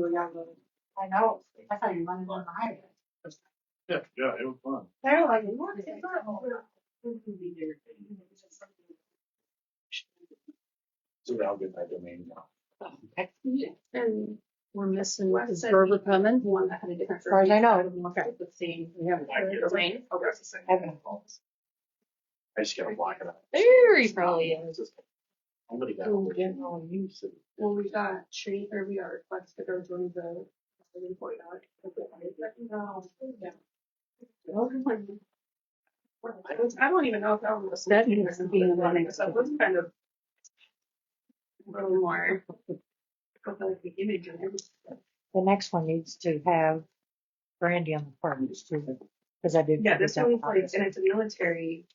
I know. I thought you wanted on the highway. Yeah, it was fun. They're like, what? It's not over. So I'll get that domain now. And we're missing, is Grover coming? One that had a different. As far as I know. Okay. The same. We have The rain. I just gotta block it out. There he probably is. Somebody got Oh, it. yeah, no, you said. Well, we got tree, or we got requests to go join the $40. I don't even know if that was That needs to be in the next. that was kind of a little more. Like the image and everything. The next one needs to have Brandy on the front too, because I did. Yeah, this one's like, and it's a military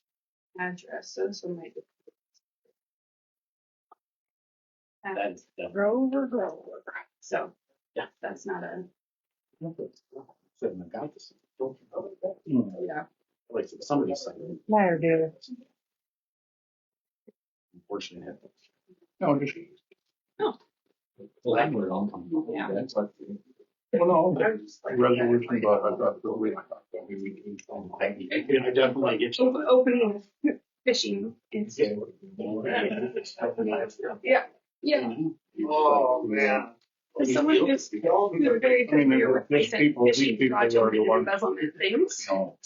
address, so this one might be. That's Grover. So, Yeah. that's not a, Said I got this. Don't you know that? yeah. Like somebody said. Matter do. Unfortunately. No, just. No. Well, I'm on. Yeah. That's like. Well, no, resolution, but I thought we can. I definitely get you. Opening fishing. Yeah. Yeah. Oh, man. Someone just, who's very I mean, familiar with there's recent people, these fishing people project are the and ones. embezzlement things. No.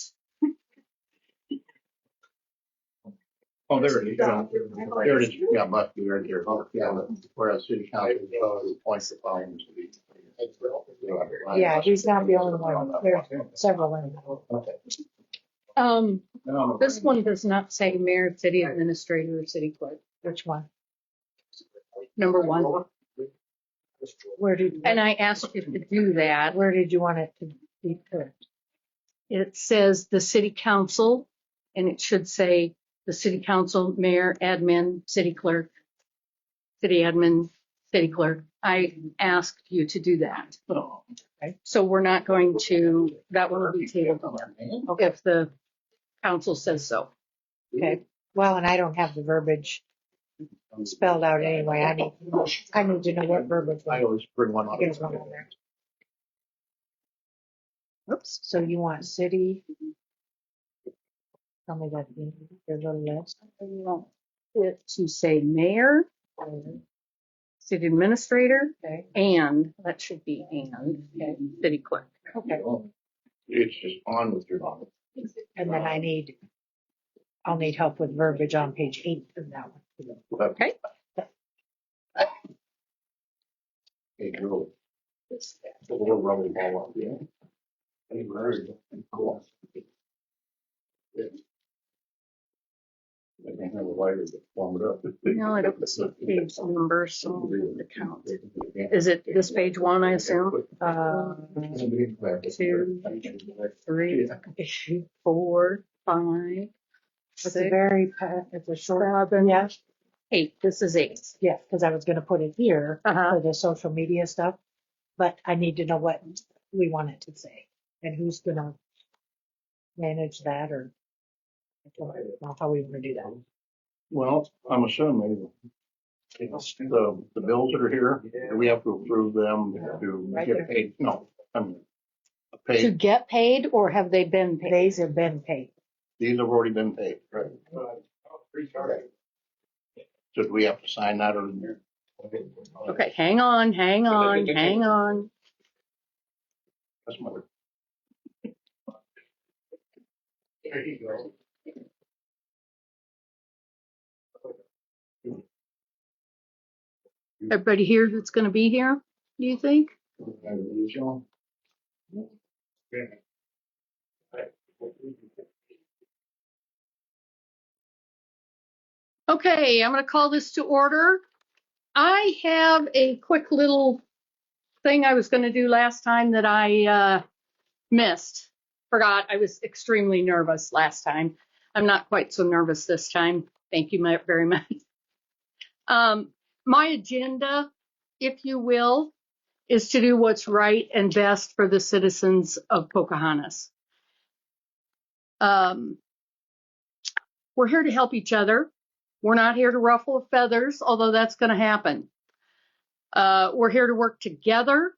Oh, there it is. There it is. Yeah, but you're here. Yeah, whereas city council appoints the following to the. Yeah, he's not the only one. There's several in there. This one does not say mayor, city administrator, or city clerk. Which one? Number one. Where did? And I asked you to do that. Where did you want it to be put? It says the city council, and it should say the city council, mayor, admin, city clerk, city admin, city clerk. I asked you to do that. Okay. So we're not going to, that one will be tabled if the council says so. Okay. Well, and I don't have the verbiage spelled out anyway. I need to know what verbiage. I always bring one up. There's one on there. Oops. So you want city? Tell me that there's a list. You want it to say mayor, city administrator, Okay. and that should be and, city clerk. Okay. It's just on with your mom. And then I'll need help with verbiage on page 8 of that one. Okay. Hey, girl. It's a little rubber ball up there. Hey, very cool. Yeah. I can have a lighter to warm it up. No, I don't see page number, so the count. Is it this page one, I assume? 2, 3, 4, 5, It's a 6, very, it's a short, 7, yeah, 8. This is 8. yeah, because I was going to put it here for the social media stuff, but I need to know what we want it to say and who's going to manage that, or I don't know how we want to do that. Well, I'm assuming the bills that are here, we have to approve them to Right get there. paid. No, I mean, To paid. get paid, or have they been paid? These have been paid. These have already been paid. Right. So do we have to sign that or? Okay, hang on. That's my. There you go. Everybody here that's going to be here, do you think? Okay, I'm going to call this to order. I have a quick little thing I was going to do last time that I missed. Forgot. I was extremely nervous last time. I'm not quite so nervous this time. Thank you very much. My agenda, if you will, is to do what's right and best for the citizens of Pocahontas. We're here to help each other. We're not here to ruffle feathers, although that's going to happen. We're here to work together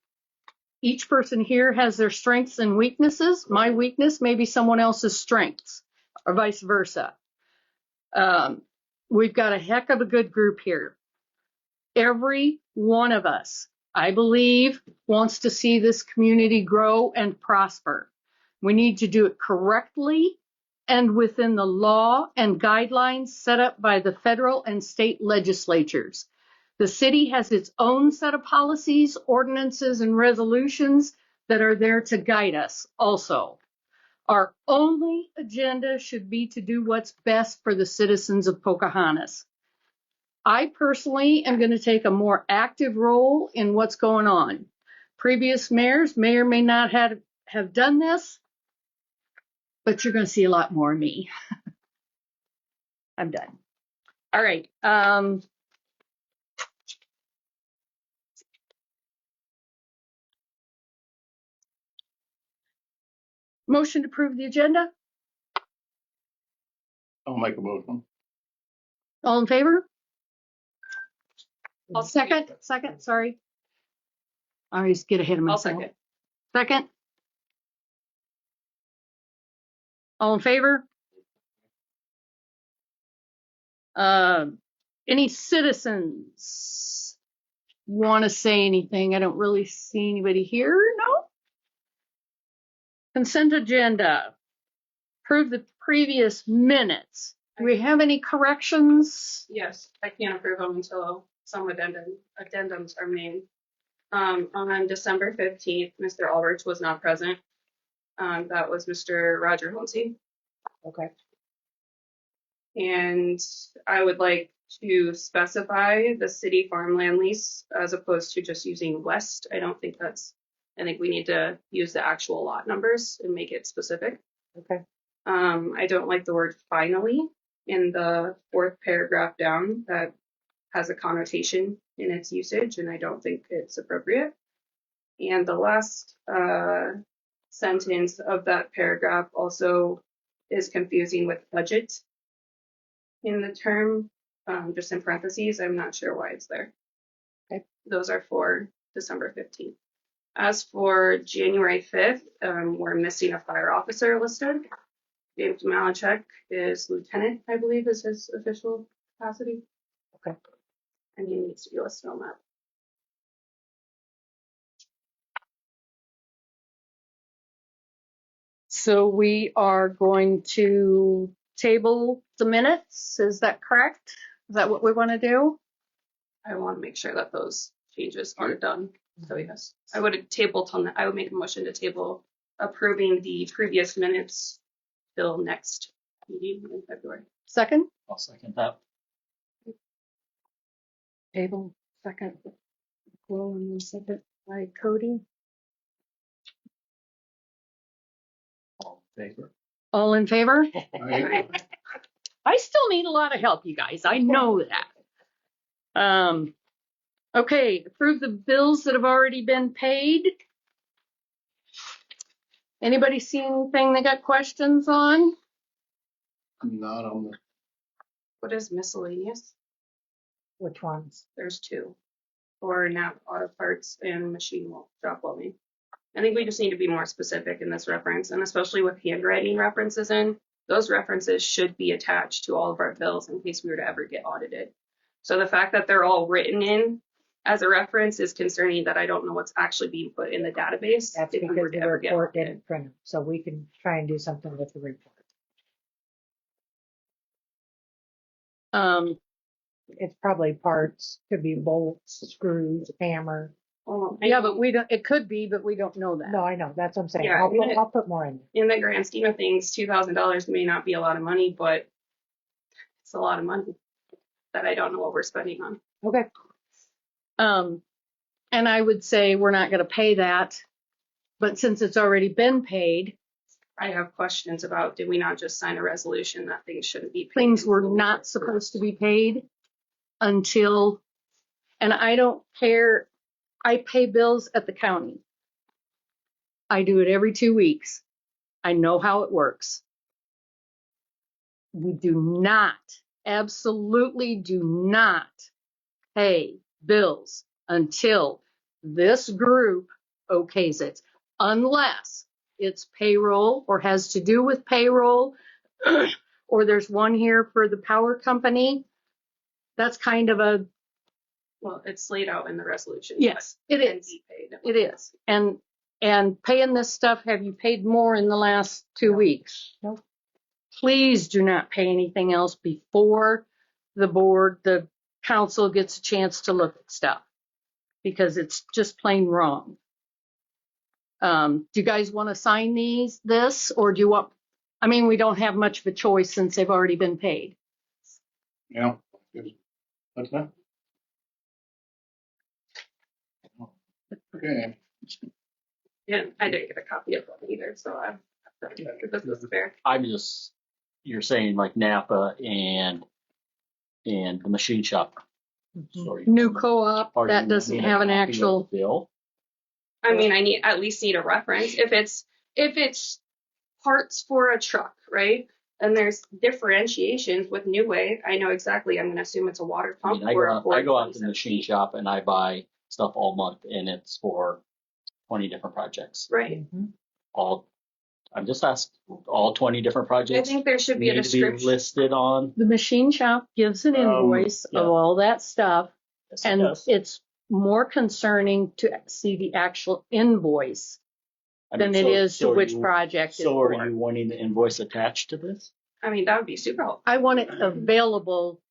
each person here has their strengths and weaknesses. My weakness may be someone else's strengths, or vice versa. We've got a heck of a good group here. Every one of us, I believe, wants to see this community grow and prosper. We need to do it correctly and within the law and guidelines set up by the federal and state legislatures. The city has its own set of policies, ordinances, and resolutions that are there to guide us also. Our only agenda should be to do what's best for the citizens of Pocahontas. I personally am going to take a more active role in what's going on. Previous mayors may or may not have done this, but you're going to see a lot more of me. I'm done. All right. Motion to approve the agenda. I'll make a motion. All in favor? I'll second. Sorry. I always get ahead of myself. I'll second. Second. All in favor? Any citizens want to say anything? I don't really see anybody here. No. Consent agenda. Approve the previous minutes. Do we have any corrections? Yes, I can't approve them until some addendums are made. On December 15th, Mr. Alberts was not present. That was Mr. Roger Holmesy. Okay. And I would like to specify the city farmland lease as opposed to just using west. I think we need to use the actual lot numbers and make it specific. Okay. I don't like the word finally in the fourth paragraph down. That has a connotation in its usage, and I don't think it's appropriate. And the last sentence of that paragraph also is confusing with budget in the term, just in parentheses. I'm not sure why it's there. Okay. Those are for December 15th. As for January 5th, we're missing a fire officer listed. James Malachek is lieutenant, I believe, is his official capacity. Okay. And he needs to be listed on that. So we are going to table the minutes. Is that correct? Is that what we want to do? I want to make sure that those changes are done. So yes, I would make a motion to table approving the previous minutes till next meeting in February. Second? I'll second that. Table, second. Will and second by Cody. All in favor? All in favor? Aye. I still need a lot of help, you guys. I know that. Okay, approve the bills that have already been paid. Anybody see anything they got questions on? Not on the, What is miscellaneous? Which ones? There's two. For NAP auto parts and machine shop welding. I think we just need to be more specific in this reference, and especially with handwriting references in, those references should be attached to all of our bills in case we were to ever get audited. So the fact that they're all written in as a reference is concerning, that I don't know what's actually being put in the database. That's if we because were to the ever get report audited. didn't print them, so we can try and do something with the report. It's probably parts, could be bolts, screws, hammer. Yeah, but we don't, it could be, but we don't know that. No, I know, that's what I'm saying. Yeah, I'll put more in there. In the grand scheme of things, $2,000 may not be a lot of money, but it's a lot of money that I don't know what we're spending on. Okay. And I would say we're not going to pay that, but since it's already been paid, I have questions about, did we not just sign a resolution that things shouldn't be paid? things were not supposed to be paid until, and I don't care, I pay bills at the county. I do it every 2 weeks. I know how it works. We do not, absolutely do not pay bills until this group okays it, unless it's payroll or has to do with payroll, or there's one here for the power company. That's kind of a, Well, it's laid out in the resolution. yes, it Can is. be paid. It is. And paying this stuff, have you paid more in the last 2 weeks? Nope. Please do not pay anything else before the council gets a chance to look at stuff, because it's just plain wrong. Do you guys want to sign this, or do you want, I mean, we don't have much of a choice since they've already been paid. Yeah. What's that? Okay. Yeah, I didn't get a copy of one either, so this is fair. I'm just, you're saying like Napa and the machine shop. So are you- New co-op, are that you doesn't wanting a have an copy of actual, the bill? I mean, I at least need a reference. If it's parts for a truck, right? And there's differentiations with New Wave. I know exactly. I'm going to assume it's a water I pump mean, or a I go out to 427. the machine shop and I buy stuff all month, and it's for 20 different projects. Right. I'm just asking, all 20 different I projects think there should be a need to be description. listed on. the machine shop gives an invoice yeah. of all that stuff. Yes, it And does. it's more concerning to see the actual invoice I mean, than it is so to are which you- project it's So are for. you wanting the invoice attached to this? I mean, that would be super helpful. I want it available.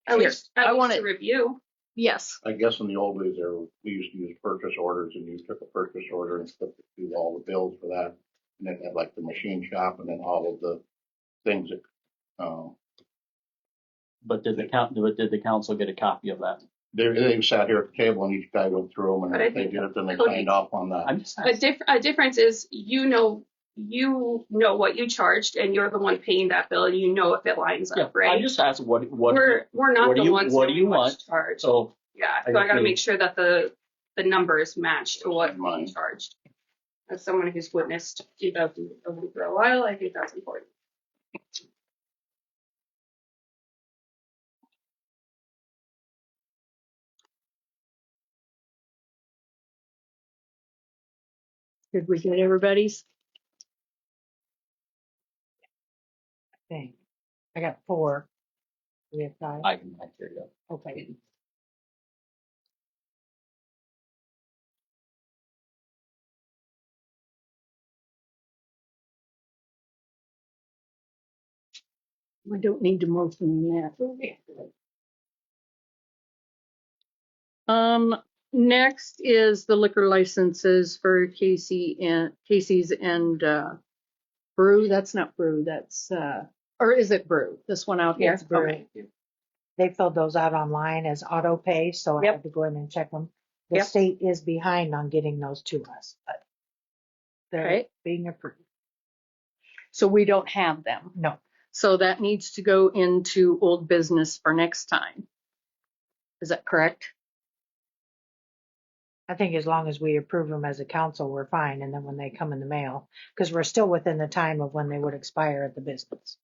At Here, least, I want to it. review. Yes, I guess in the old days there, we used to use purchase orders, and you took a purchase order and stuff to do all the bills for that. And then had like the machine shop and then all of the things that, But did the council get a copy of that? they sat here at the table and each guy went through them, and But I if they think did it, then they Cody- signed off on that. I'm just asking. A difference is you know what you charged, and you're the one paying that bill, and you know if it lines Yeah, up, right? I'm just asking what we're not what do the you- ones what do you knowing what's want? charged. So Yeah, I so I got to agree. make sure that the numbers match to what's being Mine. charged. As someone who's witnessed 2000 for a while, I think that's important. did we get everybody's? Thing. I got 4. We have 5. I hear you. Okay. We don't need to motion that. Next is the liquor licenses for Casey's and Brew. That's not Brew. That's or is it Brew? This one out here. It's Brew. Okay. They filled those out online as auto pay, so I Yep. had to go in and check them. The Yep. state is behind on getting those to us, but they're Okay. being approved. So we don't have them. No, So that needs to go into old business for next time. Is that correct? I think as long as we approve them as a council, we're fine. And then when they come in the mail, because we're still within the time of when they would expire at the business.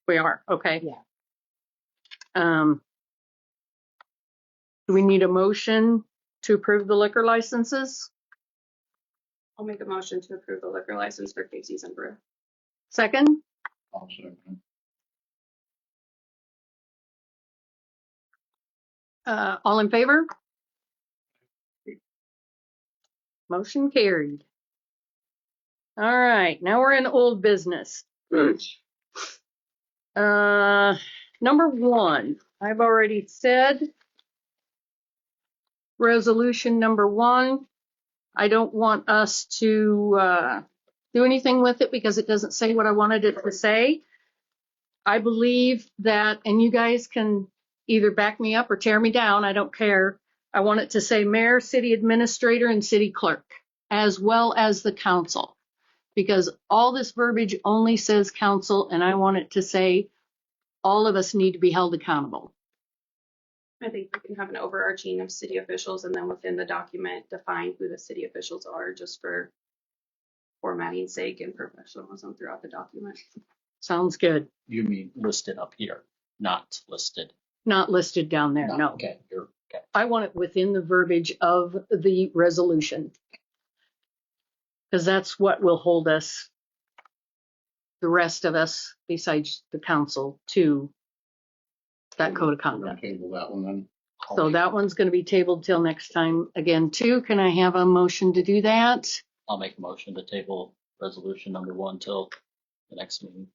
We are. Okay. Yeah. Do we need a motion to approve the liquor licenses? I'll make a motion to approve the liquor license for Casey's and Brew. Second? I'll second. All in favor? Motion carried. All right, now we're in old business. Number 1, I've already said. Resolution number 1, I don't want us to do anything with it because it doesn't say what I wanted it to say. I believe that, and you guys can either back me up or tear me down, I don't care. I want it to say mayor, city administrator, and city clerk, as well as the council. Because all this verbiage only says council, and I want it to say all of us need to be held accountable. I think we can have an overarching of city officials, and then within the document, define who the city officials are, just for formatting's sake and professionalism throughout the document. Sounds good. You mean listed up here, not listed? Not listed down there, no. Okay, you're I want it within the verbiage of the resolution. Because that's what will hold us, the rest of us, besides the council, to that code of We're gonna conduct. table that one then. So that one's going to be tabled till next time again too. Can I have a motion to do that? I'll make a motion to table resolution number 1 till the next meeting.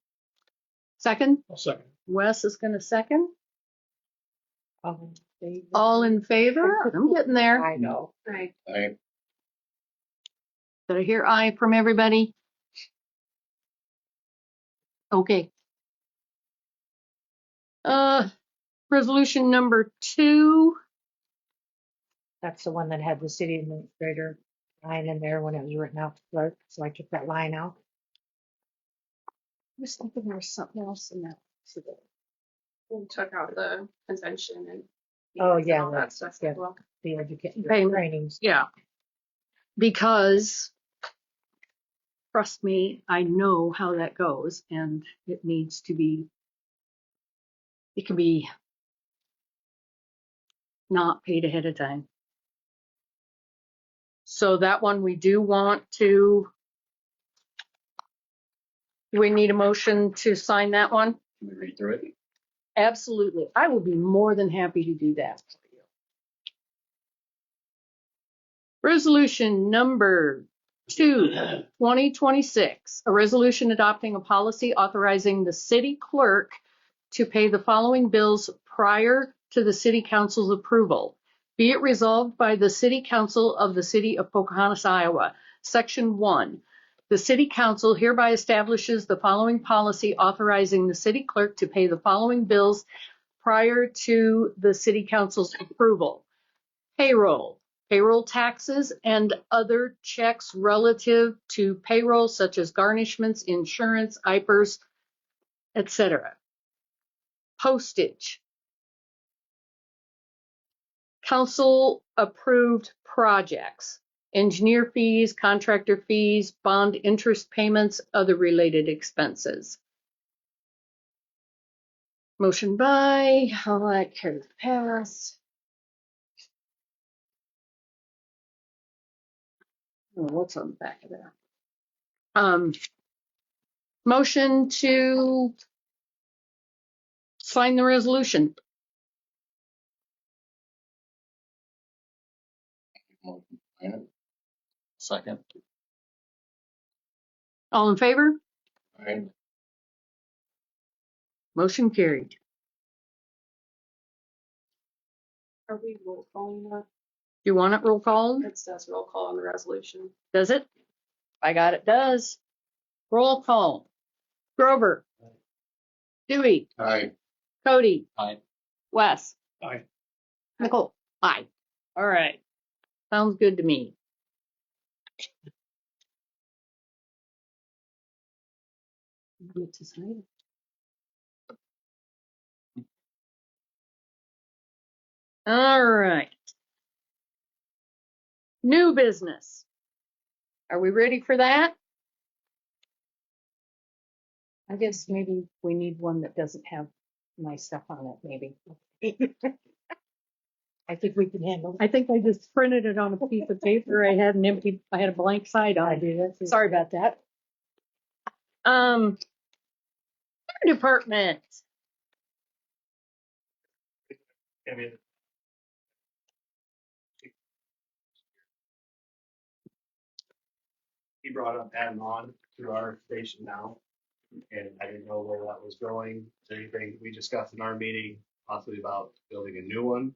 Second? I'll second. Wes is going to second. Um, they- All in favor? I'm getting there. I know. Right. I, Did I hear aye from everybody? Okay. Resolution number 2. That's the one that had the city administrator line in there when it was written out to clerk, so I took that line out. I was thinking there was something else in that. We took out the convention and. Oh, and yeah, all that stuff yeah. as well. The education Payment. trainings. Yeah. Because, trust me, I know how that goes and it needs to be, it can be not paid ahead of time. So that one we do want to, do we need a motion to sign that one? Can we read through it? Absolutely. I will be more than happy to do that. Resolution number 2, 2026, a resolution adopting a policy authorizing the city clerk to pay the following bills prior to the city council's approval. Be it resolved by the city council of the city of Pocahontas, Iowa. Section 1, the city council hereby establishes the following policy authorizing the city clerk to pay the following bills prior to the city council's approval. Payroll, payroll taxes, and other checks relative to payroll such as garnishments, insurance, IPERS, etc. Postage, council approved projects, engineer fees, contractor fees, bond interest payments, other related expenses. Motion by, all that carries pass. Oh, what's on the back of that? Motion to sign the resolution. motion, I, Second. All in favor? I, Motion carried. Are we roll calling that? Do you want it roll call? It says roll call on the resolution. Does it? I got it. Does. Roll call. Grover. Dewey. I, Cody. Aye. Wes. Aye. Nicole. Aye. All right. Sounds good to me. Get to sign it. All right. New business. Are we ready for that? I guess maybe we need one that doesn't have my stuff on it, maybe. I think we can handle it. I think I just printed it on a piece of paper. I had a blank side on I it. do that too. Sorry about that. Fire department. I mean, he brought up adding on to our station now, and I didn't know where that was going. Is there anything we discussed in our meeting, possibly about building a new one?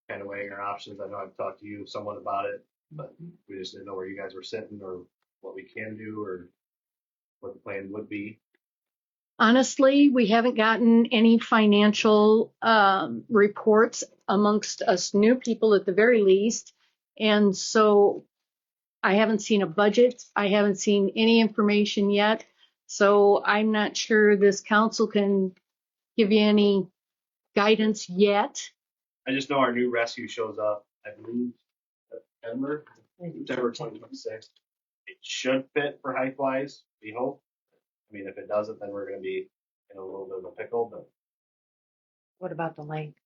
Kind of weighing our options. I know I've talked to you somewhat about it, but we just didn't know where you guys were sitting or what we can do or what the plan would be. Honestly, we haven't gotten any financial reports amongst us new people at the very least. And so I haven't seen a budget. I haven't seen any information yet. So I'm not sure this council can give you any guidance yet. I just know our new rescue shows up, I believe, September 2026. It should fit for height wise, we hope. I mean, if it doesn't, then we're gonna be in a little bit of a pickle, but What about the length?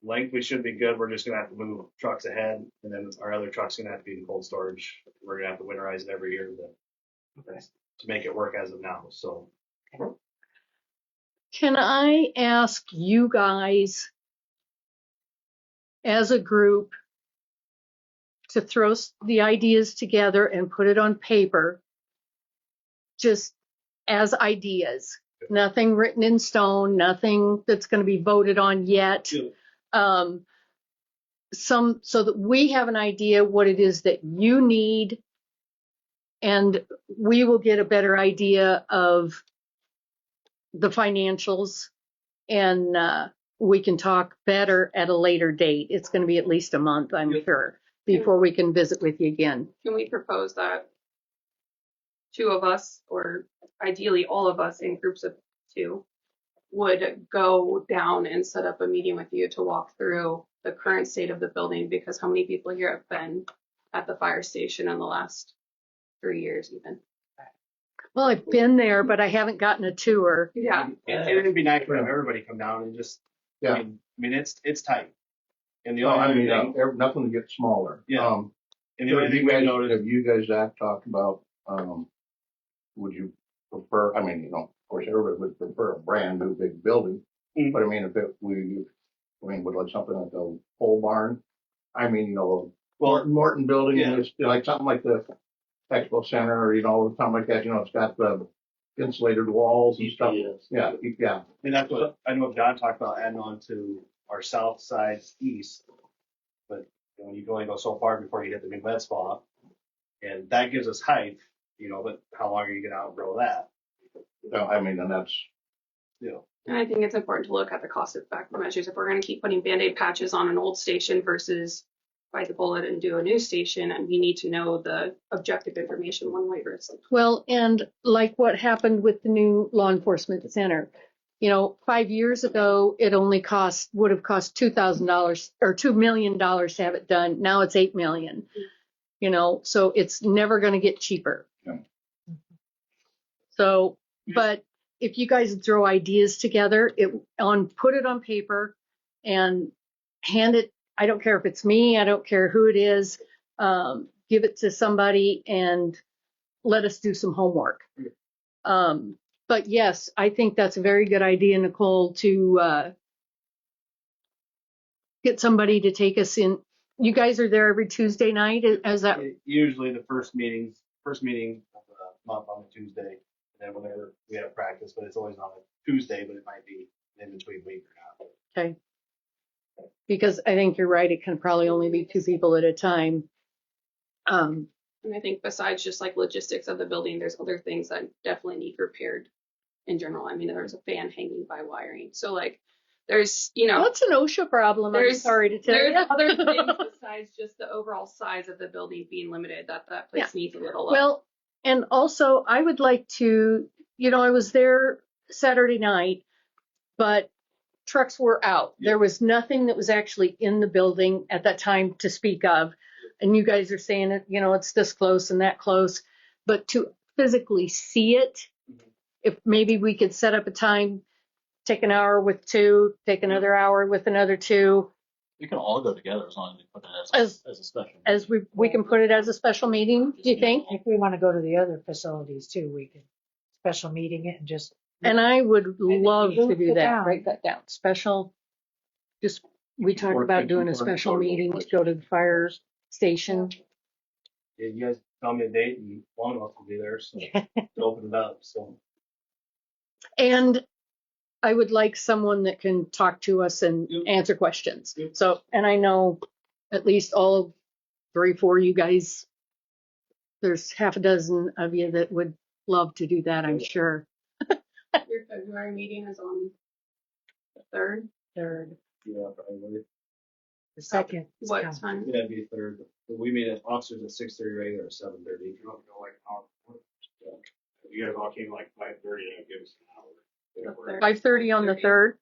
length, we should be good. We're just gonna have to move trucks ahead, and then our other truck's gonna have to be in cold storage. We're gonna have to winterize it every year to make it work as of now, so. Can I ask you guys as a group to throw the ideas together and put it on paper, just as ideas? Nothing written in stone, nothing that's going to be voted on yet. So that we have an idea what it is that you need, and we will get a better idea of the financials, and we can talk better at a later date. It's going to be at least a month, I'm sure, before we can visit with you again. Can we propose that 2 of us, or ideally all of us in groups of 2, would go down and set up a meeting with you to walk through the current state of the building? Because how many people here have been at the fire station in the last 3 years even? Well, I've been there, but I haven't gotten a tour. Yeah. It'd be nice to have everybody come down and just, Yeah. I mean, it's tight. And the No, only I other mean, thing, nothing gets smaller. Yeah. and the only Have thing you we guys, noticed, have you guys, Zach, talked about, would you prefer, I mean, of course, everybody would prefer a brand new big building. Mhm. But I mean, would like something like a pole barn? I mean, well, Morton building, yeah. is like something like the Expo Center, or, something like that, it's got the insulated walls and stuff. Yeah, yeah. and that's what, I know John talked about adding on to our south side east. But you can only go so far before you hit the new med spa. And that gives us height, but how long are you gonna outgrow that? No, I mean, and that's, And I think it's important to look at the cost effective measures. If we're going to keep putting Band-Aid patches on an old station versus bite the bullet and do a new station, and we need to know the objective information one way versus. Well, and like what happened with the new law enforcement center, 5 years ago, it only would have cost $2,000 or $2 million to have it done. Now it's $8 million, so it's never going to get cheaper. Yeah. So, but if you guys throw ideas together, put it on paper and hand it. I don't care if it's me, I don't care who it is. Give it to somebody and let us do some homework. But yes, I think that's a very good idea, Nicole, to get somebody to take us in. You guys are there every Tuesday night, is that? Usually the first meeting of the month on a Tuesday, and then whenever we have practice, but it's always on a Tuesday, but it might be in between week or not. Okay. Because I think you're right, it can probably only be 2 people at a time. And I think besides just like logistics of the building, there's other things that definitely need repaired in general. I mean, there's a fan hanging by wiring. So like there's, That's an OSHA problem, I'm sorry to tell you. There's other things besides just the overall size of the building being limited that place needs a little love. Well, and also I would like to, I was there Saturday night, but trucks were out. There was nothing that was actually in the building at that time to speak of. And you guys are saying it, it's this close and that close, but to physically see it, if maybe we could set up a time, take an hour with 2, take another hour with another 2. We can all go together as long as we put it as a special. As we can put it as a special meeting, do you think? If we want to go to the other facilities too, we can special meeting it and just. And I would love to do that. down. Write that down. Special, we talked about doing a special meeting to go to the fire station. Yeah, you guys tell me a date and one of us will be there, so to open it up, so. And I would like someone that can talk to us and answer questions. So, and I know at least all 3, 4 you guys, there's half a dozen of you that would love to do that, I'm sure. Your February meeting is on the 3rd. Yeah, probably. The second. What time? That'd be third. We meet at officers at 6:30, regular at 7:30. you don't go like an hour. You guys all came like 5:30, and give us an hour. 5:30 on the 3rd.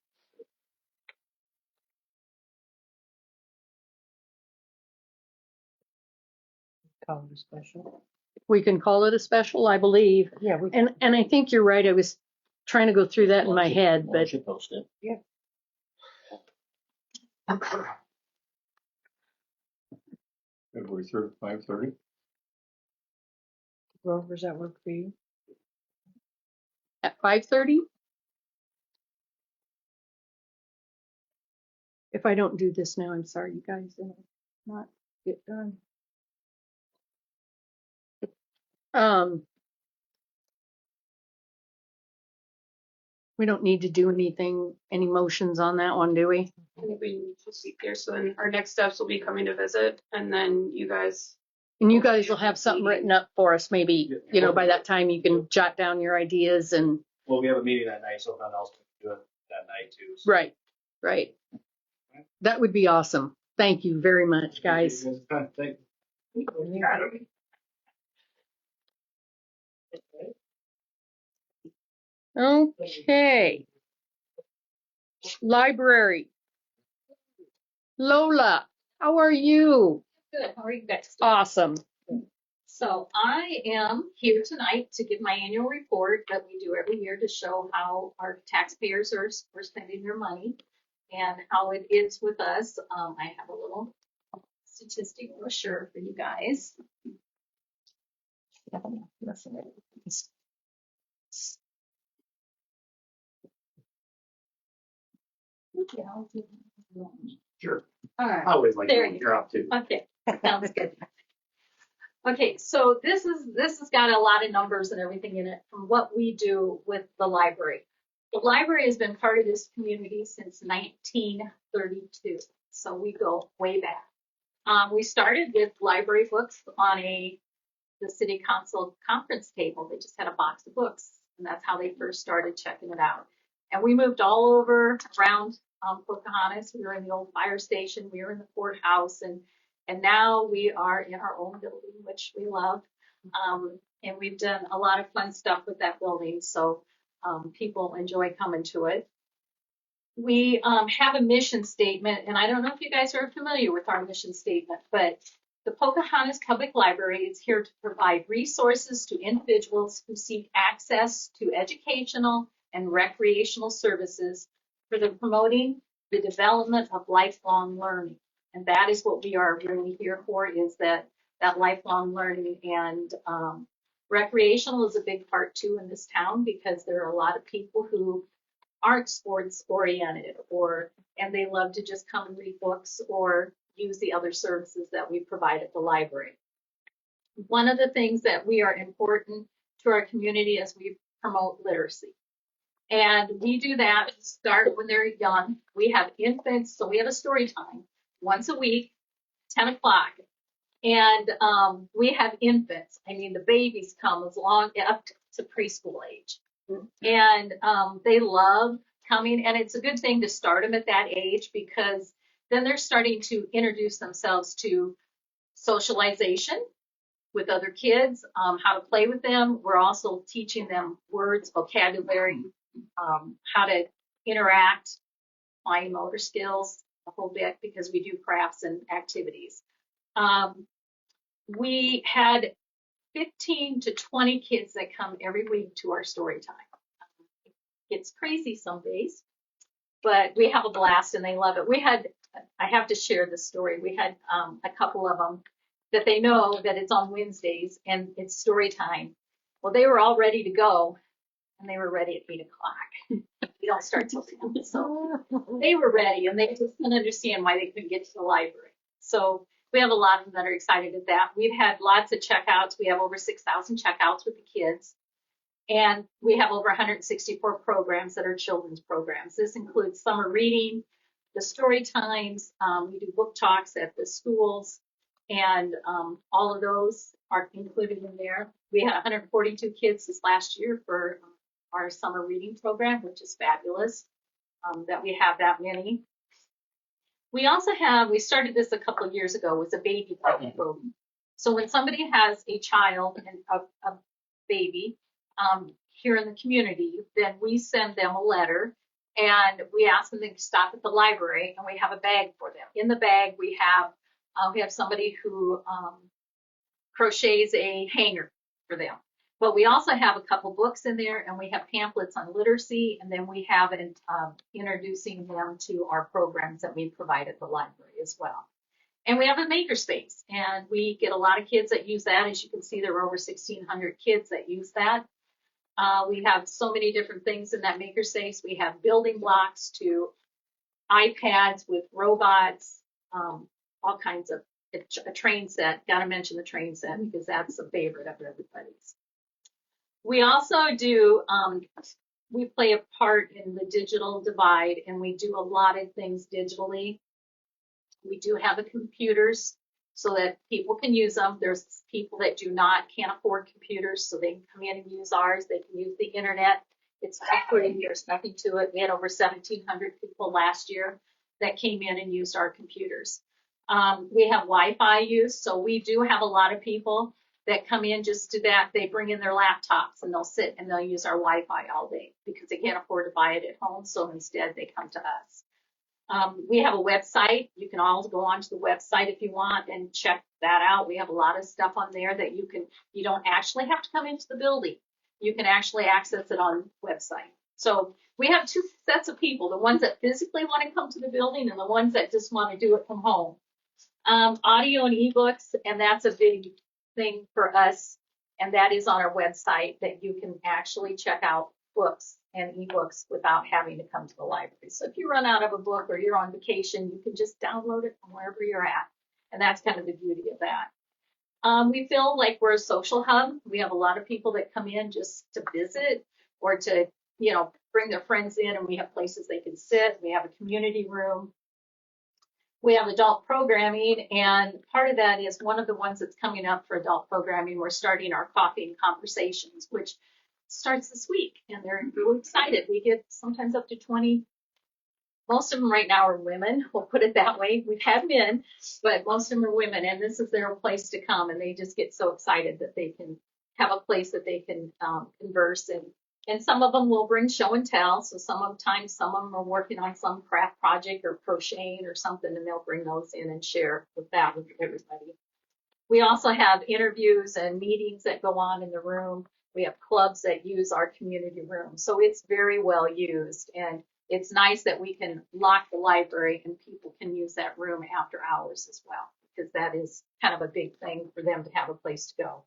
Call it a special. We can call it a special, I believe. Yeah, we. And I think you're right. I was trying to go through that in my head, but Should post it. February 3rd, 5:30. Grover's that work for you? At 5:30? If I don't do this now, I'm sorry, you guys, it'll not get done. We don't need to do any motions on that one, do we? I think we need to speak here. So then our next steps will be coming to visit, and then you guys. And you guys will have something written up for us, maybe, by that time you can jot down your ideas and. Well, we have a meeting that night, so if nothing else, we can do it that night too. So. Right. That would be awesome. Thank you very much, guys. Thank Okay. Library. Lola, how are you? Good. How are you guys? Awesome. So I am here tonight to give my annual report that we do every year to show how our taxpayers are spending their money and how it is with us. I have a little statistic brochure for you guys. Sure. All right. I always like There when you you're up too. Okay, sounds good. Okay, so this has got a lot of numbers and everything in it from what we do with the library. The library has been part of this community since 1932, so we go way back. We started with library books on the city council conference table. They just had a box of books, and that's how they first started checking it out. And we moved all over around Pocahontas. We were in the old fire station. We were in the courthouse, and now we are in our own building, which we love. And we've done a lot of fun stuff with that building, so people enjoy coming to it. We have a mission statement, and I don't know if you guys are familiar with our mission statement, but the Pocahontas Public Library is here to provide resources to individuals who seek access to educational and recreational services for the promoting the development of lifelong learning. And that is what we are really here for, is that lifelong learning. And recreational is a big part too in this town, because there are a lot of people who aren't sports oriented, and they love to just come and read books or use the other services that we provide at the library. One of the things that we are important to our community is we promote literacy. And we do that start when they're young. We have infants, so we have a story time once a week, 10 o'clock. And we have infants. I mean, the babies come as long up to preschool age. And they love coming, and it's a good thing to start them at that age, because then they're starting to introduce themselves to socialization with other kids, how to play with them. We're also teaching them words, vocabulary, how to interact, fine motor skills, a whole bit, because we do crafts and activities. We had 15 to 20 kids that come every week to our story time. It's crazy some days, but we have a blast and they love it. I have to share this story. We had a couple of them that they know that it's on Wednesdays and it's story time. Well, they were all ready to go, and they were ready at 8 o'clock. We don't start till 10, so they were ready, and they just couldn't understand why they couldn't get to the library. So we have a lot of them that are excited at that. We've had lots of checkouts. We have over 6,000 checkouts with the kids. And we have over 164 programs that are children's programs. This includes summer reading, the story times. We do book talks at the schools, and all of those are included in there. We had 142 kids this last year for our summer reading program, which is fabulous that we have that many. We also we started this a couple of years ago, was a baby program. So when somebody has a child and a baby, here in the community, then we send them a letter and we ask them to stop at the library, and we have a bag for them. In the bag, we have somebody who crochets a hanger for them. But we also have a couple books in there, and we have pamphlets on literacy, and then we have it introducing them to our programs that we provide at the library as well. And we have a makerspace, and we get a lot of kids that use that. As you can see, there are over 1,600 kids that use that. We have so many different things in that makerspace. We have building blocks to iPads with robots, all kinds of a train set. Got to mention the train set because that's a favorite of everybody's. We also do, we play a part in the digital divide, and we do a lot of things digitally. We do have the computers so that people can use them. There's people that can't afford computers, so they can come in and use ours. They can use the internet. It's free. There's nothing to it. We had over 1,700 people last year that came in and used our computers. We have Wi-Fi use, so we do have a lot of people that come in just to that. They bring in their laptops and they'll sit and they'll use our Wi-Fi all day because they can't afford to buy it at home. So instead they come to us. We have a website. You can all go onto the website if you want and check that out. We have a lot of stuff on there that you don't actually have to come into the building. You can actually access it on the website. So we have two sets of people, the ones that physically want to come to the building and the ones that just want to do it from home. Audio and ebooks, and that's a big thing for us, and that is on our website that you can actually check out books and ebooks without having to come to the library. So if you run out of a book or you're on vacation, you can just download it from wherever you're at, and that's kind of the beauty of that. We feel like we're a social hub. We have a lot of people that come in just to visit or to, bring their friends in, and we have places they can sit. We have a community room. We have adult programming, and part of that is one of the ones that's coming up for adult programming. We're starting our coffee and conversations, which starts this week, and they're really excited. We get sometimes up to 20. Most of them right now are women. We'll put it that way. We've had men, but most of them are women, and this is their place to come, and they just get so excited that they can have a place that they can converse. And some of them will bring show and tell. So some of them are working on some craft project or crocheting or something, and they'll bring those in and share with everybody. We also have interviews and meetings that go on in the room. We have clubs that use our community room. So it's very well used, and it's nice that we can lock the library and people can use that room after hours as well, because that is kind of a big thing for them to have a place to go.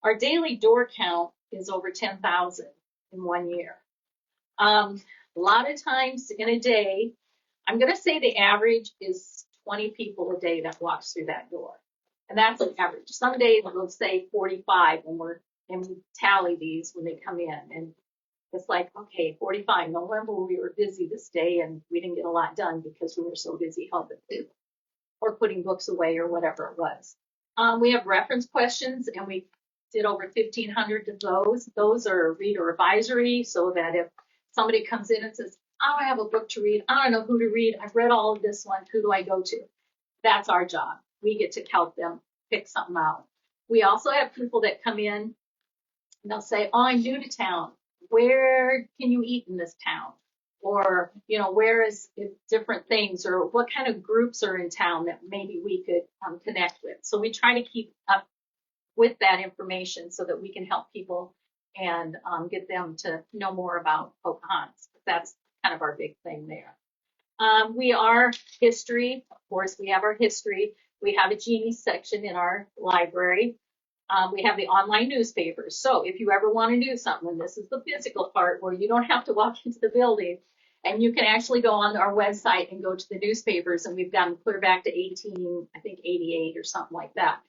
Our daily door count is over 10,000 in 1 year. A lot of times in a day, I'm going to say the average is 20 people a day that walks through that door. And that's an average. Some days we'll say 45 and we tally these when they come in. And it's like, okay, 45. No wonder we were busy this day and we didn't get a lot done because we were so busy helping people or putting books away or whatever it was. We have reference questions, and we did over 1,500 of those. Those are reader advisory, so that if somebody comes in and says, I don't have a book to read, I don't know who to read, I've read all of this one, who do I go to? That's our job. We get to help them pick something out. We also have people that come in and they'll say, oh, I'm new to town. Where can you eat in this town? Or, where is different things, or what kind of groups are in town that maybe we could connect with. So we try to keep up with that information so that we can help people and get them to know more about Pocahontas. That's kind of our big thing there. We are history. Of course, we have our history. We have a genius section in our library. We have the online newspapers. So if you ever want to do something, and this is the physical part where you don't have to walk into the building, and you can actually go on our website and go to the newspapers, and we've got them clear back to 88 or something like that.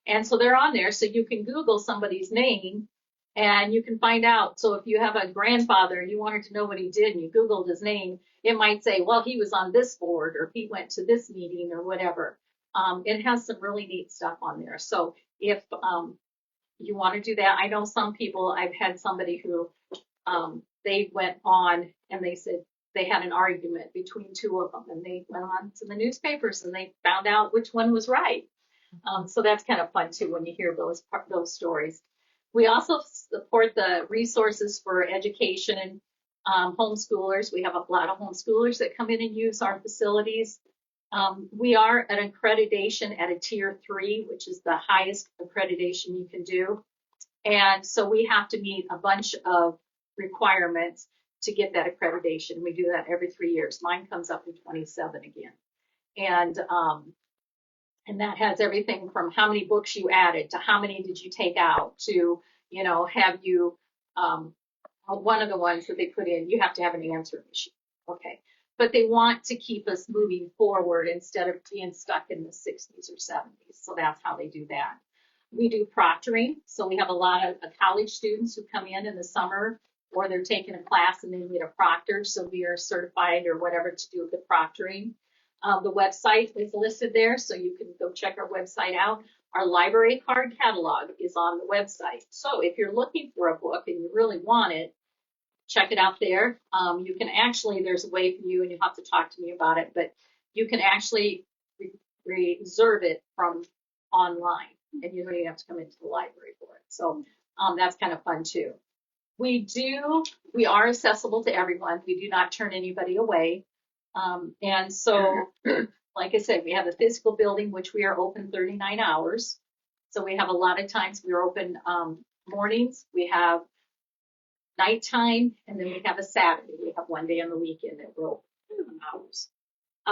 And so they're on there, so you can Google somebody's name and you can find out. So if you have a grandfather and you wanted to know what he did and you Googled his name, it might say, well, he was on this board or he went to this meeting or whatever. It has some really neat stuff on there. So if you want to do that, I know some people, I've had somebody who they went on and they said they had an argument between two of them, and they went on to the newspapers and they found out which one was right. So that's kind of fun too when you hear those stories. We also support the resources for education and homeschoolers. We have a lot of homeschoolers that come in and use our facilities. We are an accreditation at a tier 3, which is the highest accreditation you can do. And so we have to meet a bunch of requirements to get that accreditation. We do that every 3 years. Mine comes up in 27 again. And that has everything from how many books you added to how many did you take out to, have you, one of the ones that they put in, you have to have an answering machine. Okay. But they want to keep us moving forward instead of being stuck in the 60s or 70s. So that's how they do that. We do proctoring. So we have a lot of college students who come in the summer, or they're taking a class and they need a proctor. So we are certified or whatever to do the proctoring. The website is listed there, so you can go check our website out. Our library card catalog is on the website. So if you're looking for a book and you really want it, check it out there. You can actually, there's a way for you, and you'll have to talk to me about it, but you can actually reserve it from online, and you don't even have to come into the library for it. So that's kind of fun too. We are accessible to everyone. We do not turn anybody away. And so, like I said, we have a physical building, which we are open 39 hours. So we have a lot of times we're open mornings, we have nighttime, and then we have a Saturday. We have one day on the weekend that we're open 7 hours.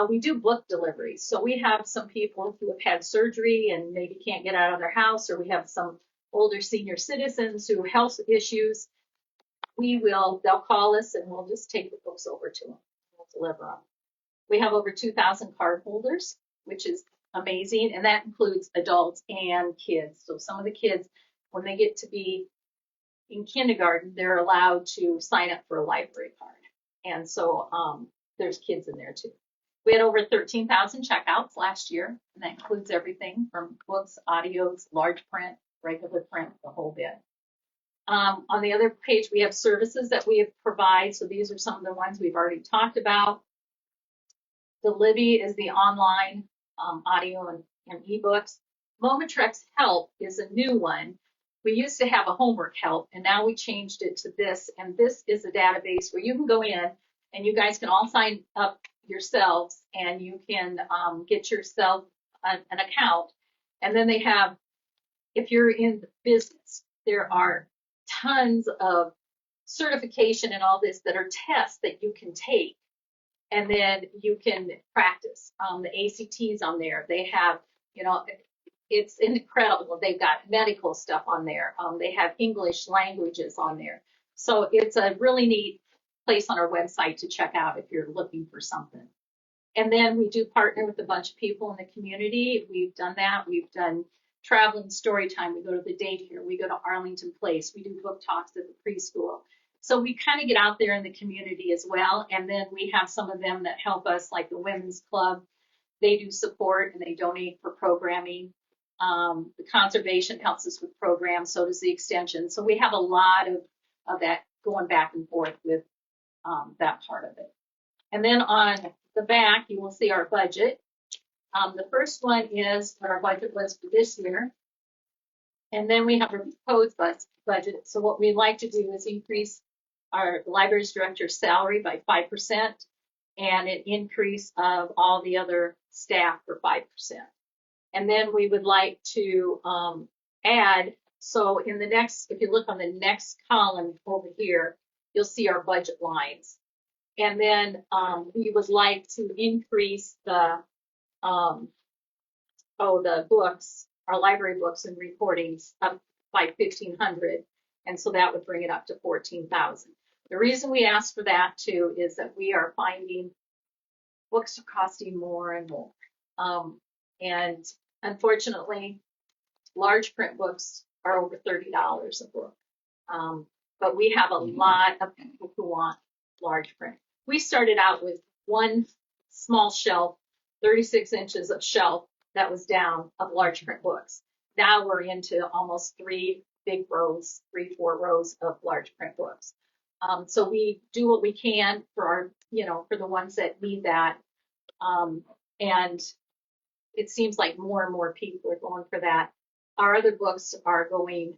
We do book deliveries. So we have some people who have had surgery and maybe can't get out of their house, or we have some older senior citizens who have health issues. They'll call us and we'll just take the books over to them. We'll deliver them. We have over 2,000 card holders, which is amazing, and that includes adults and kids. So some of the kids, when they get to be in kindergarten, they're allowed to sign up for a library card. And so there's kids in there too. We had over 13,000 checkouts last year, and that includes everything from books, audios, large print, regular print, the whole bit. On the other page, we have services that we provide. So these are some of the ones we've already talked about. The Libby is the online audio and ebooks. Momatrex Help is a new one. We used to have a homework help, and now we changed it to this. And this is a database where you can go in and you guys can all sign up yourselves, and you can get yourself an account. And then they have, if you're in business, there are tons of certification and all this that are tests that you can take, and then you can practice. The ACTs on there, they have, it's incredible. They've got medical stuff on there. They have English languages on there. So it's a really neat place on our website to check out if you're looking for something. And then we do partner with a bunch of people in the community. We've done that. We've done traveling story time. We go to the daycare. We go to Arlington Place. We do book talks at the preschool. So we kind of get out there in the community as well. And then we have some of them that help us, like the Women's Club. They do support and they donate for programming. The conservation helps us with programs. So does the extension. So we have a lot of that going back and forth with that part of it. And then on the back, you will see our budget. The first one is what our budget was for this year. And then we have a proposed budget. So what we'd like to do is increase our libraries director's salary by 5% and an increase of all the other staff for 5%. And then we would like to add, so in the next, if you look on the next column over here, you'll see our budget lines. And then we would like to increase the books, our library books and recordings up by 1,500. And so that would bring it up to 14,000. The reason we asked for that too is that we are finding books are costing more and more. And unfortunately, large print books are over $30 a book. But we have a lot of people who want large print. We started out with one small shelf, 36 inches of shelf that was down of large print books. Now we're into almost 3 big rows, 3-4 rows of large print books. So we do what we can for our, for the ones that need that. And it seems like more and more people are going for that. Our other books are going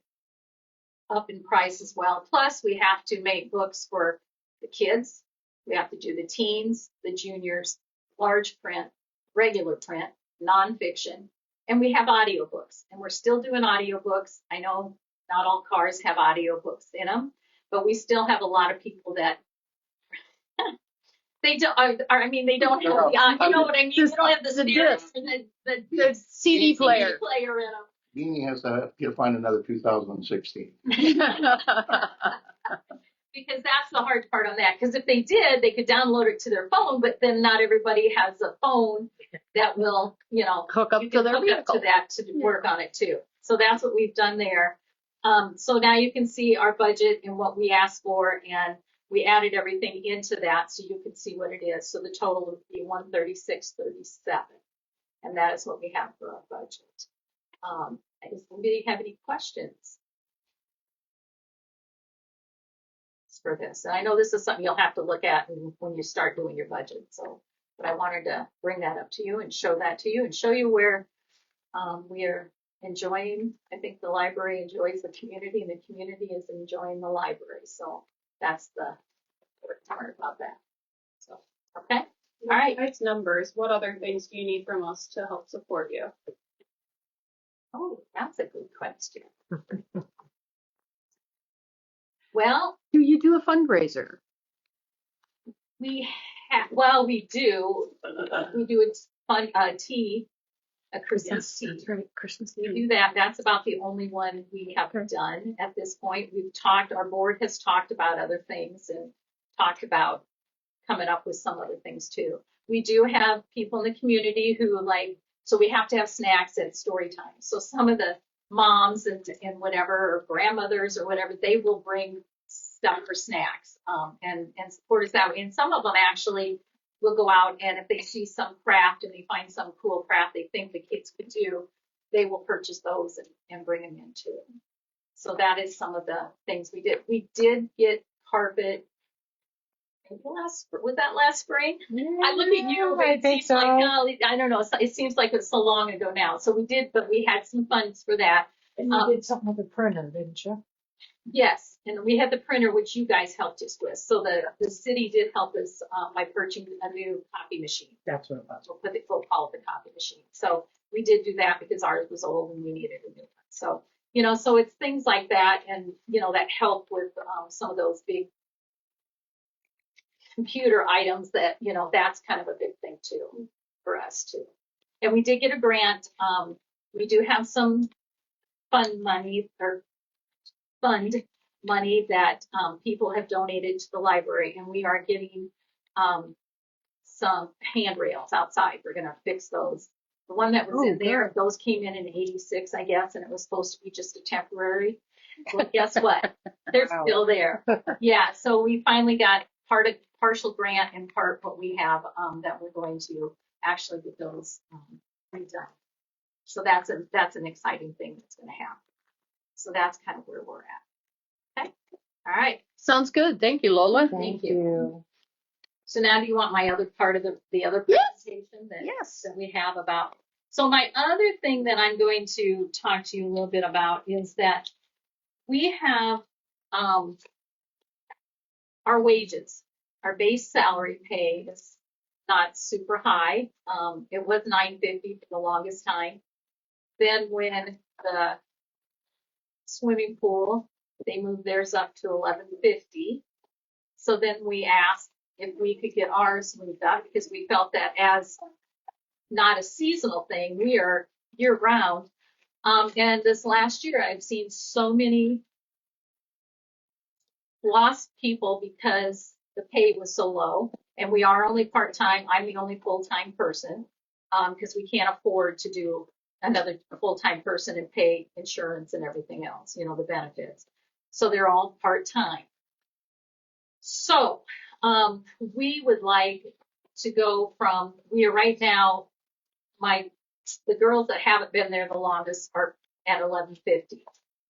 up in price as well. Plus, we have to make books for the kids. We have to do the teens, the juniors, large print, regular print, nonfiction, and we have audiobooks. And we're still doing audiobooks. I know Not all cars have audiobooks in them, but we still have a lot of people that they don't. I mean, they don't have the. You know what I mean? They don't have the stereo disc. or the The CD player. player in them. Beanie has to find another 2016. Because that's the hard part on that. Because if they did, they could download it to their phone, but then not everybody has a phone that will, you know, Hook up you to can their hook up vehicle. to that to work on it too. So that's what we've done there. So now you can see our budget and what we asked for, and we added everything into that so you can see what it is. So the total would be 136.37, and that is what we have for our budget. Does anybody have any questions for this? And I know this is something you'll have to look at when you start doing your budget. So, but I wanted to bring that up to you and show that to you and show you where we are enjoying. I think the library enjoys the community, and the community is enjoying the library. So that's the part about that. So, okay. All right. Besides numbers, what other things do you need from us to help support you? Oh, that's a good question. Well, Do you do a fundraiser? we do. We do a fun tea, a Christmas tea. That's right. Christmas We Eve. do that. That's about the only one we have Okay. done at this point. Our board has talked about other things and talked about coming up with some other things too. We do have people in the community who so we have to have snacks at story time. So some of the moms and whatever, or grandmothers or whatever, they will bring stuff for snacks and support us that way. And some of them actually will go out, and if they see some craft and they find some cool craft they think the kids could do, they will purchase those and bring them in too. So that is some of the things we did. We did get carpet. Was that last spring? I look at you, but I it think seems so. like, I don't know, it seems like it's so long ago now. So we did, but we had some funds for that. And you did something with the printer, didn't you? Yes, and we had the printer, which you guys helped us with. So the city did help us by purchasing a new copy machine. That's what it was. We'll call it the copy machine. So we did do that because ours was old and we needed a new one. So, so it's things like that, and, that help with some of those big computer items that, that's kind of a big thing too for us too. And we did get a grant. We do have some fund money that people have donated to the library, and we are getting some handrails outside. We're going to fix those. The one that was in there, those came in '86, I guess, and it was supposed to be just a temporary. Well, guess what? They're still there. Yeah, so we finally got partial grant and part what we have that we're going to actually get those redone. So that's an exciting thing that's going to happen. So that's kind of where we're at. Okay. All right. Sounds good. Thank you, Lola. Thank you. So now do you want my other part of the other Yes. presentation Yes. that we have about? So my other thing that I'm going to talk to you a little bit about is that we have our wages. Our base salary pay is not super high. It was $9.50 for the longest time. Then when the swimming pool, they moved theirs up to $11.50. So then we asked if we could get ours moved up, because we felt that as not a seasonal thing, we are year round. And this last year, I've seen so many lost people because the pay was so low, and we are only part-time. I'm the only full-time person because we can't afford to do another full-time person and pay insurance and everything else, the benefits. So they're all part-time. So we would like to go from, we are right now, the girls that haven't been there the longest are at $11.50.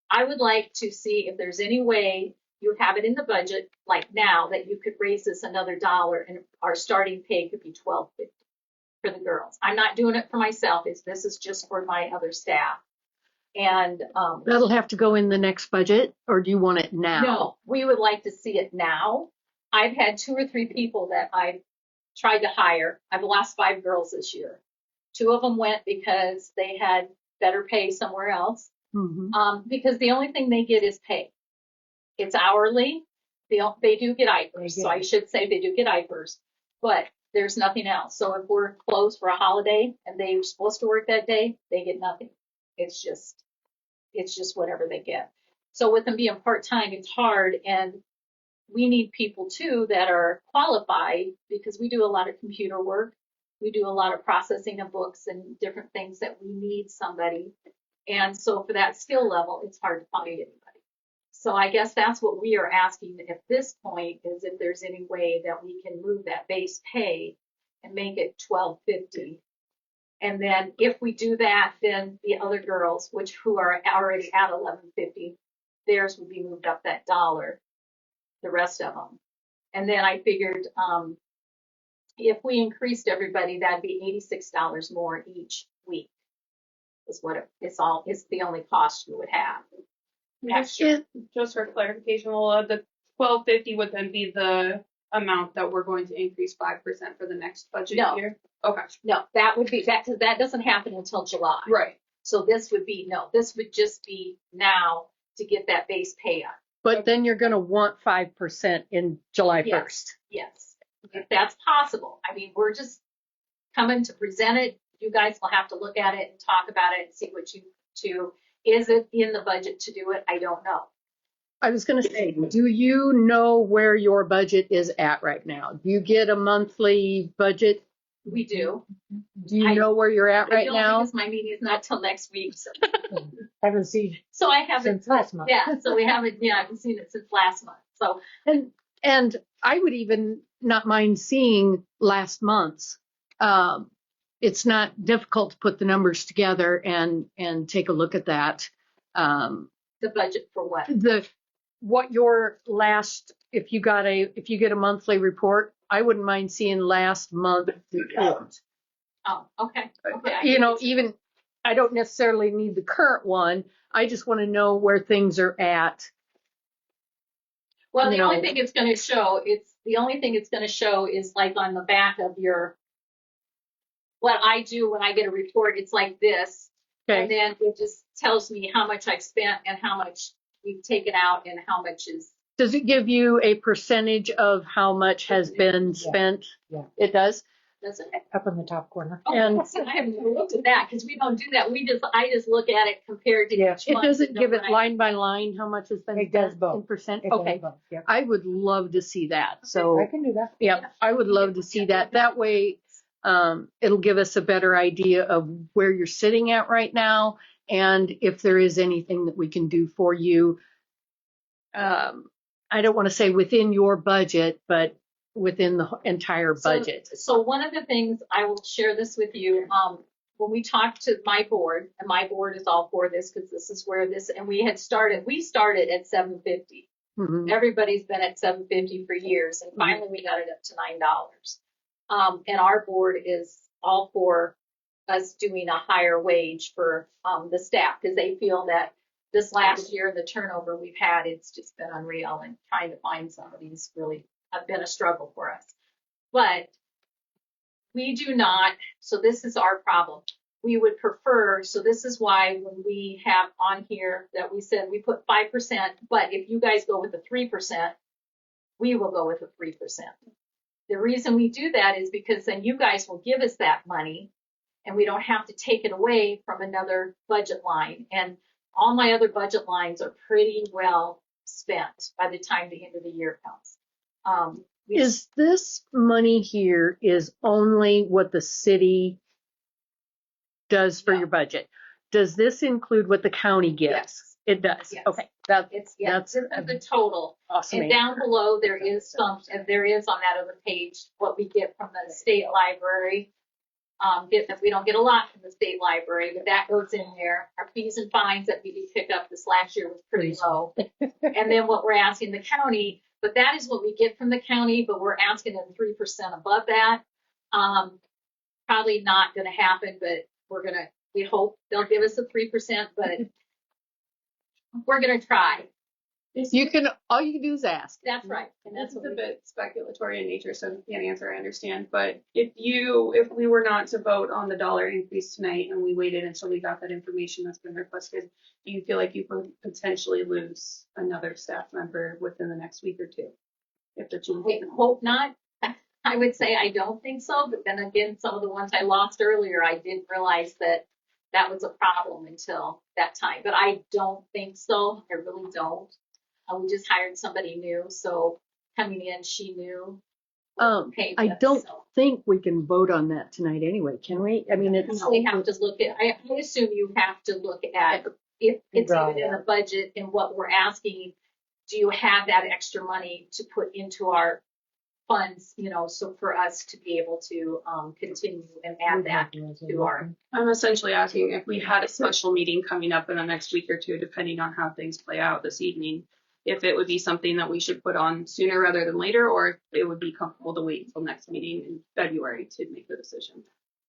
I would like to see if there's any way you have it in the budget, like now, that you could raise this another $1 and our starting pay could be $12.50 for the girls. I'm not doing it for myself. This is just for my other staff. And That'll have to go in the next budget, or do you want it now? no, we would like to see it now. I've had 2 or 3 people that I've tried to hire. I've lost 5 girls this year. 2 of them went because they had better pay somewhere else. Because the only thing they get is pay. It's hourly. They do get IFRS, so I should say they do get IFRS, but there's nothing else. So if we're closed for a holiday and they're supposed to work that day, they get nothing. It's just whatever they get. So with them being part-time, it's hard, and we need people too that are qualified because we do a lot of computer work. We do a lot of processing of books and different things that we need somebody. And so for that skill level, it's hard to find anybody. So I guess that's what we are asking at this point, is if there's any way that we can move that base pay and make it $12.50. And then if we do that, then the other girls, who are already at $11.50, theirs would be moved up that dollar, the rest of them. And then I figured if we increased everybody, that'd be $86 more each week. Is what it's the only cost you would have. Just for clarification, Lola, the $12.50 would then be the amount that we're going to increase 5% for the next budget year? Okay. No, that would be that, because that doesn't happen until July. Right. So this would just be now to get that base pay up. But then you're going to want 5% in July 1st. Yes, if that's possible. I mean, we're just coming to present it. You guys will have to look at it and talk about it and see what you do. Is it in the budget to do it? I don't know. I was going to say, do you know where your budget is at right now? Do you get a monthly budget? We do. Do you know where you're at right now? Because my meeting is not till next week. So. Haven't seen So I haven't since last month. Yeah, so we haven't. Yeah, I haven't seen it since last month. So and I would even not mind seeing last month's. It's not difficult to put the numbers together and take a look at that. The budget for what? What your last, if you get a monthly report, I wouldn't mind seeing last month report. Oh, okay. Even I don't necessarily need the current one. I just want to know where things are at. Well, the only thing it's going to show is like on the back of what I do when I get a report. It's like this, and then it just tells me how much I've spent and how much we've taken out and how much is. Does it give you a percentage of how much has been spent? Yeah. It does. Does it? Up in the top corner. Oh, and I haven't even looked at that because we don't do that. I just look at it compared to each It month. doesn't give it line by line how much has been It does spent both. in percent. It does Okay. both, yeah. I would love to see that. So I can do that. yeah, I would love to see that. That way, it'll give us a better idea of where you're sitting at right now, and if there is anything that we can do for you. I don't want to say within your budget, but within the entire budget. So one of the things, I will share this with you, when we talked to my board, and my board is all for this because this is where and we started at $7.50. Mm-hmm. Everybody's been at $7.50 for years, and finally we got it up to $9. And our board is all for us doing a higher wage for the staff because they feel that this last year, the turnover we've had, it's just been unreal, and trying to find somebody has really been a struggle for us. But we do not, so this is our problem. We would prefer, so this is why when we have on here that we said we put 5%, but if you guys go with the 3%, we will go with the 3%. The reason we do that is because then you guys will give us that money and we don't have to take it away from another budget line. And all my other budget lines are pretty well spent by the time the end of the year comes. Is this money here is only what the city does for your budget? Does this include what the county gives? Yes. It does. Yes. Okay. That's the total. Awesome. And down below there is on that other page what we get from the state library. We don't get a lot from the state library, but that goes in there. Our fees and fines that we did pick up this last year was pretty low. And then what we're asking the county, but that is what we get from the county, but we're asking them 3% above that. Probably not going to happen, but we hope they'll give us a 3%, but we're going to try. You can, all you can do is ask. That's right. And This that's is what a we bit speculatory in nature, so if you can't answer, I understand. But if we were not to vote on the dollar increase tonight and we waited until we got that information that's been requested, do you feel like you could potentially lose another staff member within the next week or two? If the change. I hope not. I would say I don't think so, but then again, some of the ones I lost earlier, I didn't realize that that was a problem until that time. But I don't think so. I really don't. We just hired somebody new, so coming in, she knew. Okay, I don't so think we can vote on that tonight anyway, can we? I mean, it's, we have to look at. I assume you have to look at if it's even in the budget and what we're asking. Do you have that extra money to put into our funds, so for us to be able to continue and add that to our. I'm essentially asking if we had a special meeting coming up in the next week or two, depending on how things play out this evening, if it would be something that we should put on sooner rather than later, or if it would be comfortable to wait until next meeting in February to make the decision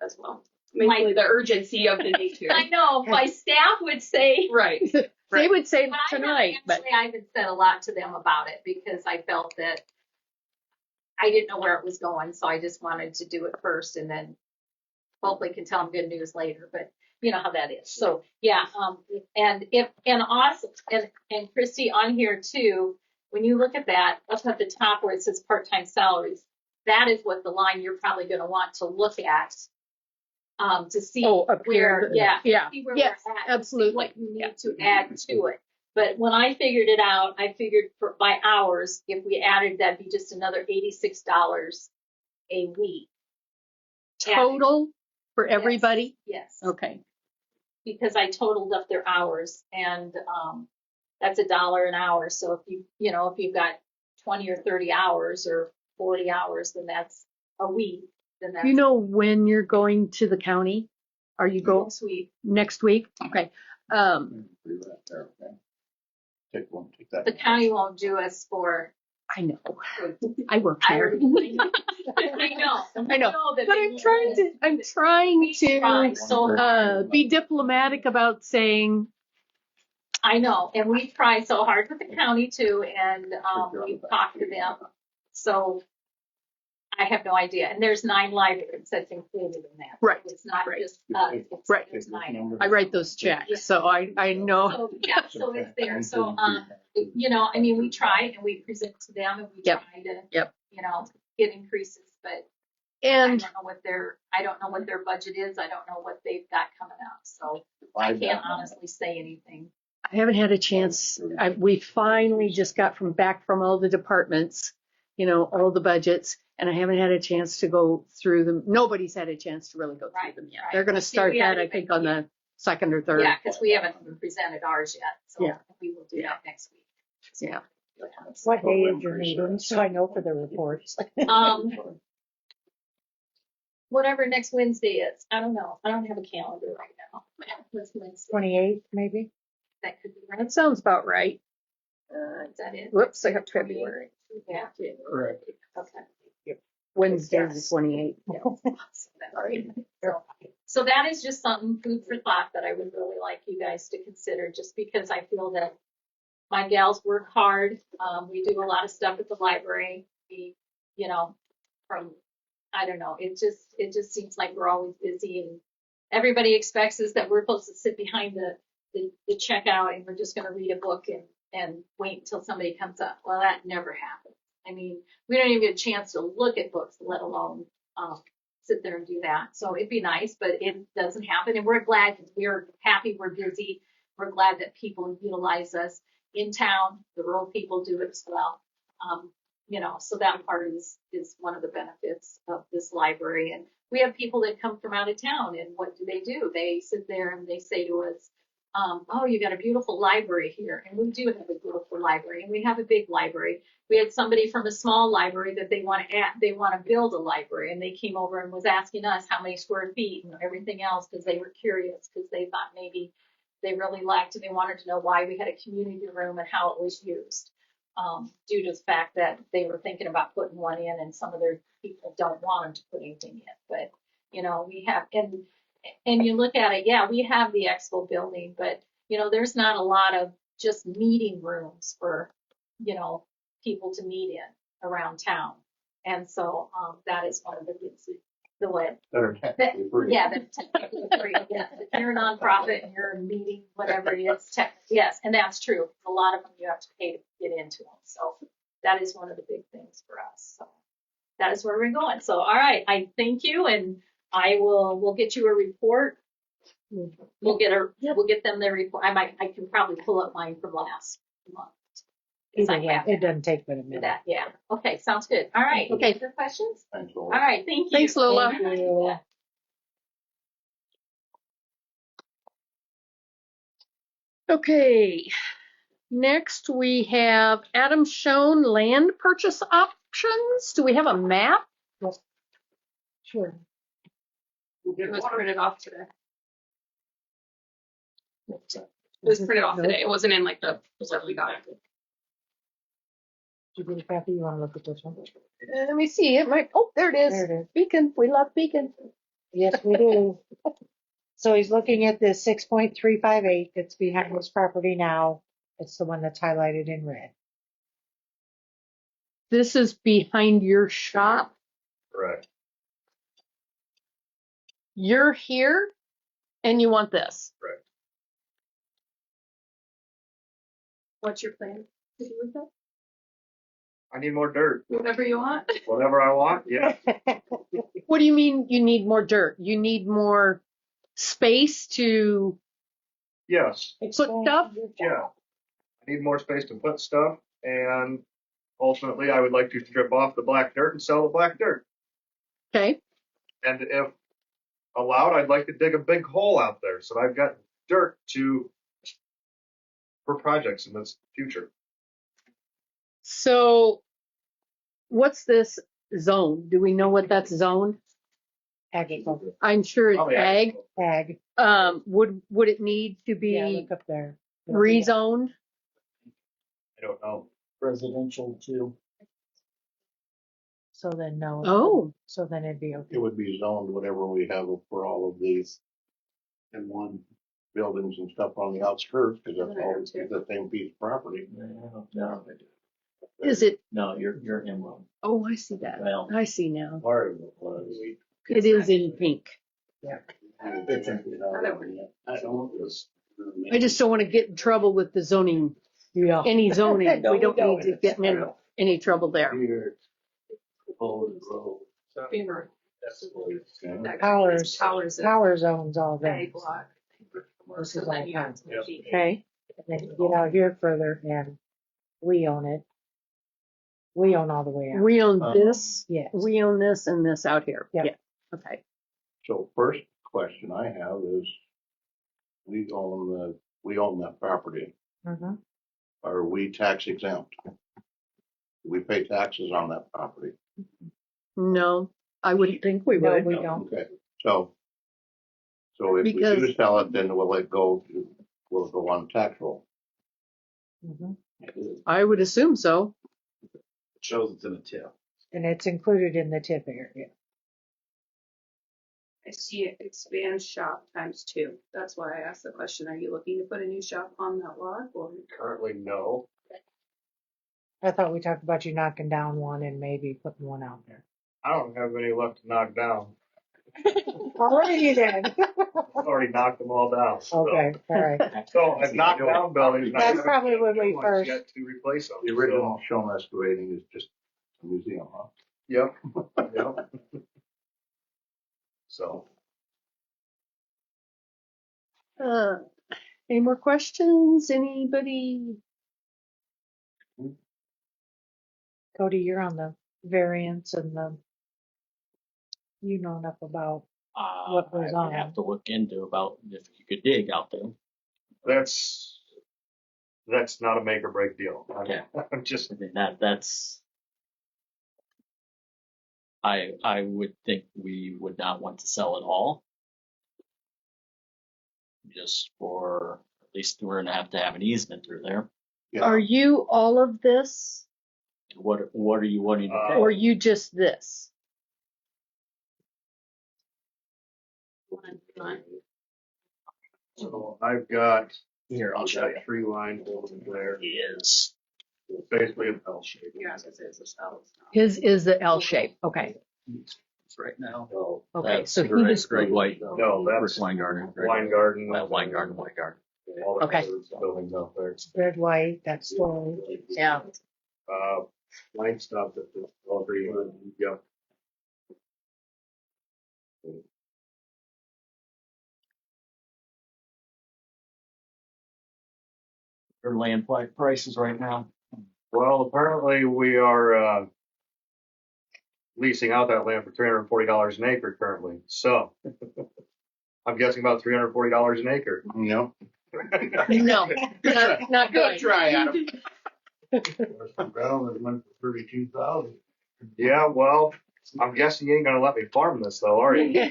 as well. Mainly the urgency of the nature. I know, my staff would say. Right. they would say But tonight, but I haven't said a lot to them about it because I felt that I didn't know where it was going, so I just wanted to do it first and then hopefully can tell them good news later, but you know how that is. So yeah, and also, and Christy on here too, when you look at that up at the top where it says part-time salaries, that is what the line you're probably going to want to look at to see up where, here. Yeah. see where Yes, we're at, absolutely. see what you need to add to it. But when I figured it out, I figured by hours, if we added, that'd be just another $86 a week. Total for everybody? Yes. Okay. Because I totaled up their hours and that's $1 an hour. So if if you've got 20 or 30 hours or 40 hours, then that's a week. Then that's Do you know when you're going to the county? Are you going next week. next week? Okay. Take that. The county won't do us for. I know. I work I here. I know. I know. That But I'm trying try to so hard. be diplomatic about saying, I know, and we try so hard with the county too, and we've talked to them. So I have no idea. And there's 9 libraries that's included in that. Right. It's not Right. just us. It's, Right. There's 9. I write those checks, so I know. So, yeah, so it's there. So, I mean, we try and we present to them and we Yep. try to, Yep. get increases, but And I don't know what their budget is. I don't know what they've got coming up. So I can't honestly say anything. I haven't had a chance. We finally just got back from all the departments, all the budgets, and I haven't had a chance to go through them. Nobody's had a chance to really go through Right, them yet. right. They're going to start We that, haven't I think, even- on the 2nd or 3rd. Yeah, because we haven't even presented ours yet. So Yeah. we will do that next week. Yeah. What day is your meeting, so I know for the reports? Whatever next Wednesday is. I don't know. I don't have a calendar right now. What's Wednesday? 28th, maybe? That could be right. That sounds about right. Is that it? Whoops, I have February. Yeah. Correct. Okay. Wednesday the 28th. Sorry. So that is just something, food for thought, that I would really like you guys to consider, just because I feel that my gals work hard. We do a lot of stuff at the library. We, I don't know, it just seems like we're always busy and everybody expects us that we're supposed to sit behind the checkout and we're just going to read a book and wait until somebody comes up. Well, that never happens. I mean, we don't even get a chance to look at books, let alone sit there and do that. So it'd be nice, but it doesn't happen. And we're glad, we're happy, we're busy. We're glad that people utilize us in town. The rural people do it as well. So that part is one of the benefits of this library. And we have people that come from out of town, and what do? They sit there and they say to us, oh, you got a beautiful library here. And we do have a beautiful library, and we have a big library. We had somebody from a small library that they want to build a library, and they came over and was asking us how many square feet and everything else, because they were curious, because they thought maybe they really liked it. They wanted to know why we had a community room and how it was used, due to the fact that they were thinking about putting one in, and some of their people don't want them to put anything in. But we have, and you look at it, yeah, we have the expo building, but there's not a lot of just meeting rooms for, you know, people to meet in around town. And so, that is one of the things, the way. That are technically free. Yeah, that's technically free. Yes, if you're a nonprofit and you're a meeting, whatever it is, yes, and that's true. A lot of them you have to pay to get into them. So that is one of the big things for us. So that is where we're going. So, all right, I thank you, and we'll get you a report. We'll get them their report. I can probably pull up mine from last month. Either way, it doesn't take but a For minute. that, yeah. Okay, sounds good. All right. Okay. Further questions? Thanks, All Laura. right, thank you. Thanks, Lola. Thank you. Okay, next we have Adam Schoen land purchase options. Do we have a map? Sure. It was printed off today. It was printed off today. It wasn't in like the stuff we got. Did you get a copy? You want to look at this one? Let me see. It might. Oh, there it is. There it is. Beacon. We love Beacon. Yes, we do. So he's looking at this 6.358 that's behind his property now. It's the one that's highlighted in red. This is behind your shop. Correct. You're here, and you want this. Correct. What's your plan to do with it? I need more dirt. Whatever you want. Whatever I want, yeah. What do you mean you need more dirt? You need more space to Yes, put stuff? yeah. I need more space to put stuff, and ultimately I would like to strip off the black dirt and sell the black dirt. Okay. And if allowed, I'd like to dig a big hole out there so I've got dirt for projects in the future. So what's this zone? Do we know what that's zoned? Agriculture. I'm sure it's Probably ag. Ag. Would it need to Yeah, be look up there. rezoned? I don't know. Residential too. So then no. Oh, So then it'd be okay. It would be zoned whatever we have for all of these and one buildings and stuff on the outskirts, because that's all, it's the same piece of property. No, is it? no, you're inland. Oh, I see that. Well, I see now. part of it was. It is in pink. It's I just don't want to get in trouble with the zoning, Yeah. any zoning. No, We don't we don't. need to get in any trouble there. Here. Old road. Beaver. Okay. Power zones all there. Ag block. This is all Yep. Okay. And then you get out here further and we own it. We own all the way out. We own this. Yes. We own this and this out here. Yep. Yeah. Okay. So first question I have is, we own that property. Mhm. Are we tax exempt? Do we pay taxes on that property? No, I wouldn't think we No, would. we don't. Okay, so if we Because- do sell it, then will it go on tax roll? Mhm. I would assume so. It shows it's in a tip. And it's included in the tip area. I see it expands shop ×2. That's why I asked the question. Are you looking to put a new shop on that lot or? Currently, no. I thought we talked about you knocking down one and maybe putting one out there. I don't have any luck to knock down. Alrighty then. I've already knocked them all down. So. Okay, all right. So I've knocked down buildings. and I That's haven't probably when we new ones first- yet to replace them. The original Schoen excavating is just a museum, huh? Yep. Yep. So. Any more questions? Anybody? Cody, you're on the variance and you know enough about, What goes I on? have to look into about if you could dig out there. That's not a make or break deal. Okay. I'm just, I mean, that's. I would think we would not want to sell it all. Just for, at least we're gonna have to have an easement through there. Yeah. Are you all of this What are you wanting to pay? or you just this? so I've got Here, I'll show you. That tree line over there Is is basically a L shape. Yeah, as it says, it's L. His is the L shape. Okay. it's right now. So, Okay. That's So he Greg, just, Greg White. no, that's Wine garden. wine garden. Wine garden, wine garden. All the Okay. other buildings out there. Red, white, that's story. yeah. Line stuff that the all three, yeah. Their land prices right now. Well, apparently we are, leasing out that land for $340 an acre currently, so. I'm guessing about $340 an acre. No. No, not Good good. try, Adam. Well, it went for 32,000. Yeah, well, I'm guessing you ain't gonna let me farm this though, are you?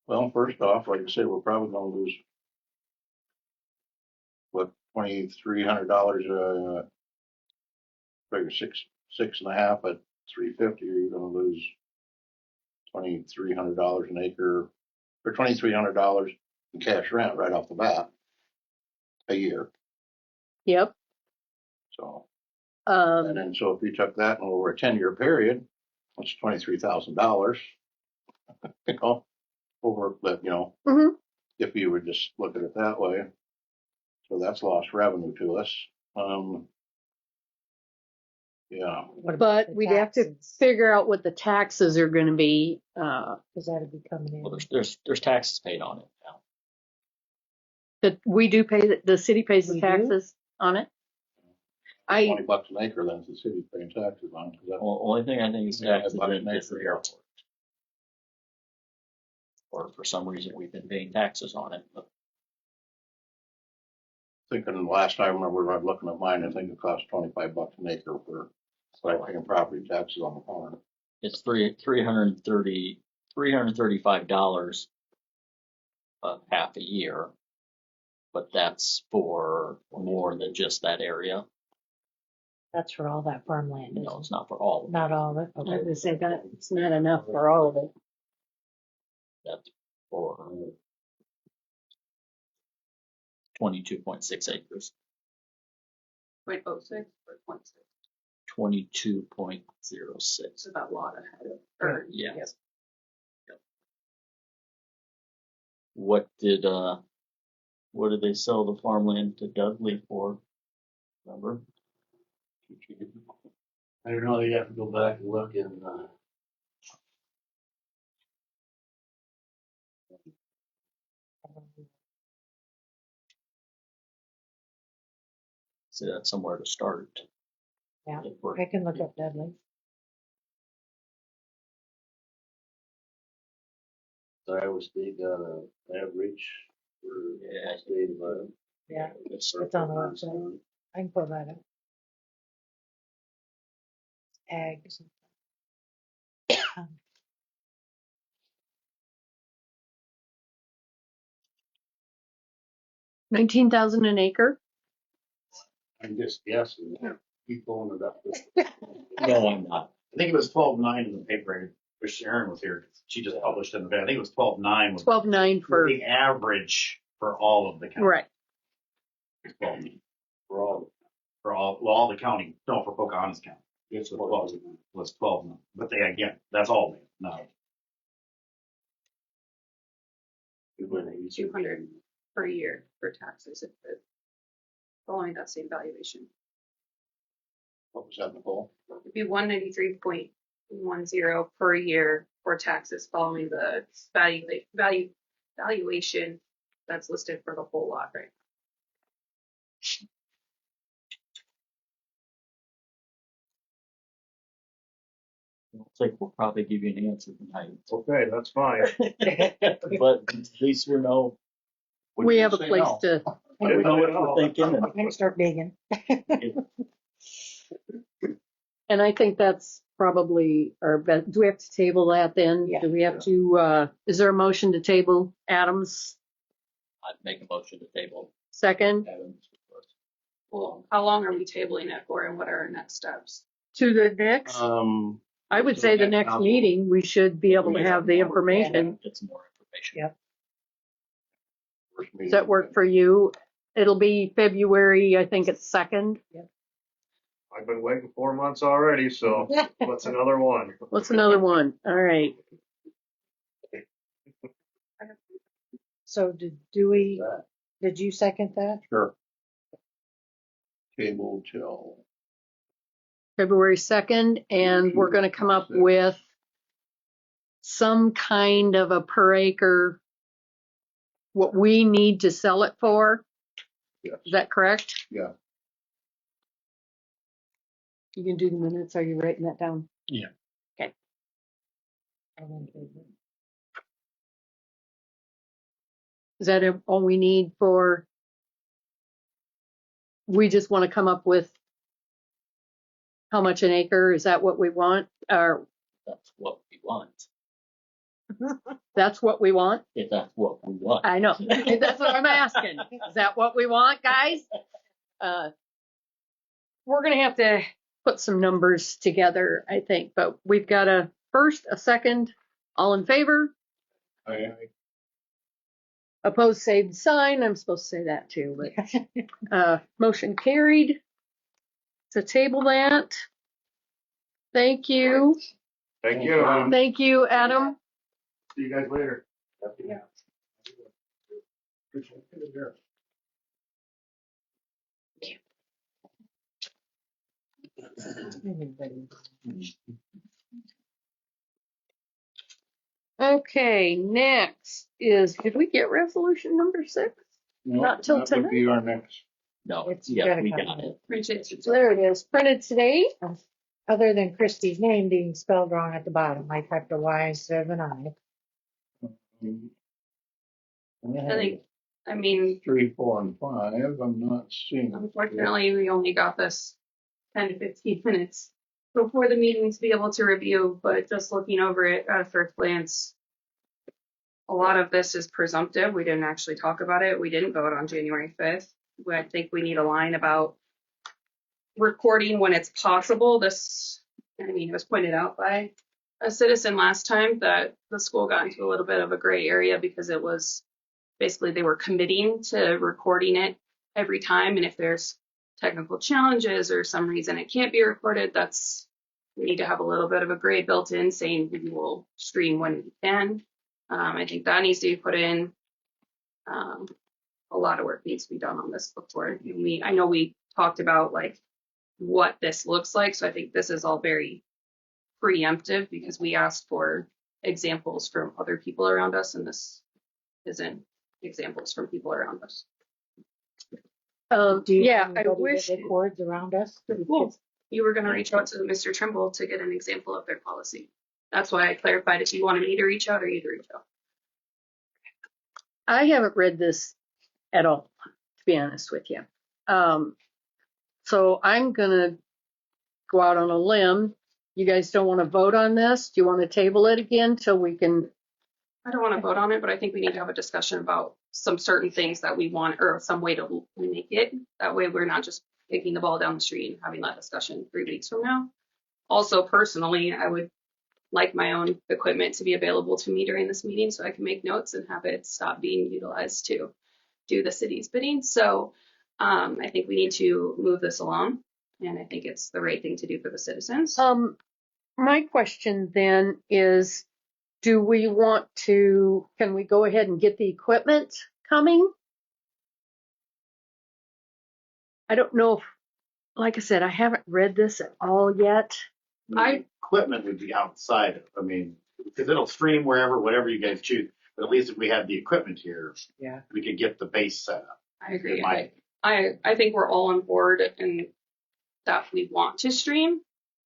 Well, first off, like I said, we're probably gonna lose, what, $2,300, figure six and a half at 350, you're gonna lose $2,300 an acre, or $2,300 in cash rent right off the bat, a year, Yep. so. And then, so if you took that and over a 10-year period, that's $23,000, you know, over, but, you know, Mhm. if you would just look at it that way. So that's lost revenue to us. Yeah, What about But the we'd have to taxes? figure out what the taxes are going to be. Cause that'd be coming in. Well, there's taxes paid on it now. That we do pay, the city pays the We do? taxes on it. $20 an acre, then the city's paying taxes on, because that, Only thing I think is Yeah, taxes about in an is the acre. airport. Or for some reason we've been paying taxes on it, but thinking the last time I remember I was looking at mine, I think it cost $25 an acre for paying property taxes on the farm. it's $335 half a year. But that's for more than just that area. That's for all that farmland, No, isn't it's not for all it? of it. Not all of it, I was okay. going to say that it's not enough for all of it. That's for 22.6 acres. 0.06 or 0.6. 22.06. It's about a lot ahead of, or, Yeah. yes. What did they sell the farmland to Dudley for? Remember? I don't know, you have to go back and look and, So that's somewhere to start. Yeah. If we're- I can look up Dudley. Iowa State got a average for Yeah. state of Iowa. Yeah, It's it's on the website. I can pull that up. Ags. 19,000 an acre. I'm just guessing, keep pulling it up. No, I'm not. I think it was 12.9 in the paper, but Sharon was here, she just published it in the, I think it was 12.9 was 12.9 for, the average for all of the counties. right. 12.9 for all the county, no, for Pocahontas County. It's was 12.9, but they, again, that's all, no. 200 per year for taxes if it's following that same valuation. What was that, Nicole? It'd be 193.10 per year for taxes following the valuation that's listed for the whole lot, right? I think we'll probably give you an answer tonight. Okay, that's fine. But at least we know. We have a place to, We know what we're thinking. I can start digging. and I think that's probably our best. Do we have to table that then? Yeah. Do we have to, is there a motion to table Adams? I'd make a motion to table. Second, Adams. Well, how long are we tabling it for and what are our next steps? to the next, I would say the next meeting, we should be able to have the information. Get some more information. information. Yep. First Does meeting. that work for you? It'll be February, I think it's 2nd. I've been waiting 4 months already, so what's another one? What's another one? All right. So did you second that? Sure. Table till, February 2nd, and we're gonna come up with some kind of a per acre, what we need to sell it for. yes, Is that correct? yeah. You can do the minutes. Are you writing that down? Yeah. Okay. Is that all we need for? We just want to come up with how much an acre? Is that what we want? Or That's what we want. that's what we want? If that's what we want. I know. That's what I'm asking. Is that what we want, guys? We're gonna have to put some numbers together, I think, but we've got a first, a second, all in favor? I Opposed, same sign. I'm supposed to say that too, but motion carried. To table that. Thank you. Thank you. Thank you, Adam. See you guys later. Yeah. Okay, next is, did we get resolution number 6? No, Not till that would be our next. No, It's yeah, gotta we come got in. it. Appreciate it. There it is, printed today. Other than Christie's name being spelled wrong at the bottom, I typed a Y instead of an I. I mean, 3, 4, and 5, I'm not seeing. unfortunately, we only got this 10 to 15 minutes before the meeting to be able to review, but just looking over it at first glance, a lot of this is presumptive. We didn't actually talk about it. We didn't vote on January 5th. I think we need a line about recording when it's possible. This, I mean, it was pointed out by a citizen last time that the school got into a little bit of a gray area because it was basically they were committing to recording it every time. And if there's technical challenges or some reason it can't be recorded, we need to have a little bit of a gray built in saying we will stream when we can. I think that needs to be put in. A lot of work needs to be done on this before. I know we talked about like what this looks like. So I think this is all very preemptive because we asked for examples from other people around us, and this isn't examples from people around us. Do you Yeah, have I anybody wish. that records around us? Cool. You were going to reach out to Mr. Trimble to get an example of their policy. That's why I clarified if you wanted me to reach out or you to reach out. I haven't read this at all, to be honest with you. So I'm gonna go out on a limb. You guys don't want to vote on this? Do you want to table it again till we can? I don't want to vote on it, but I think we need to have a discussion about some certain things that we want or some way to make it. That way we're not just kicking the ball down the street and having that discussion 3 weeks from now. Also, personally, I would like my own equipment to be available to me during this meeting so I can make notes and have it stop being utilized to do the city's bidding. So I think we need to move this along, and I think it's the right thing to do for the citizens. My question then is, can we go ahead and get the equipment coming? I don't know if, like I said, I haven't read this at all yet. Equipment would be outside, I mean, because it'll stream wherever, whatever you guys choose. But at least if we had the equipment here, Yeah. we could get the base set up. I agree. My- I think we're all on board and that we want to stream.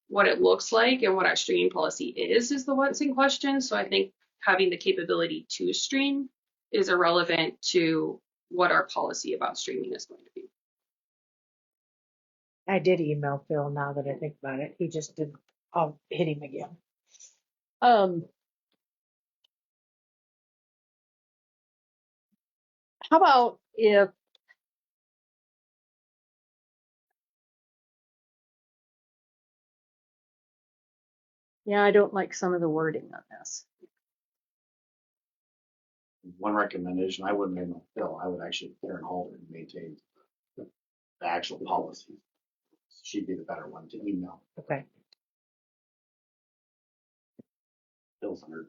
What it looks like and what our streaming policy is the what's in question. So I think having the capability to stream is irrelevant to what our policy about streaming is going to be. I did email Phil now that I think about it. He just didn't. I'll hit him again. How about if I don't like some of the wording on this. One recommendation, I wouldn't name a bill, I would actually Karen Halter maintain the actual policy. She'd be the better one to email. Okay. Bill's under.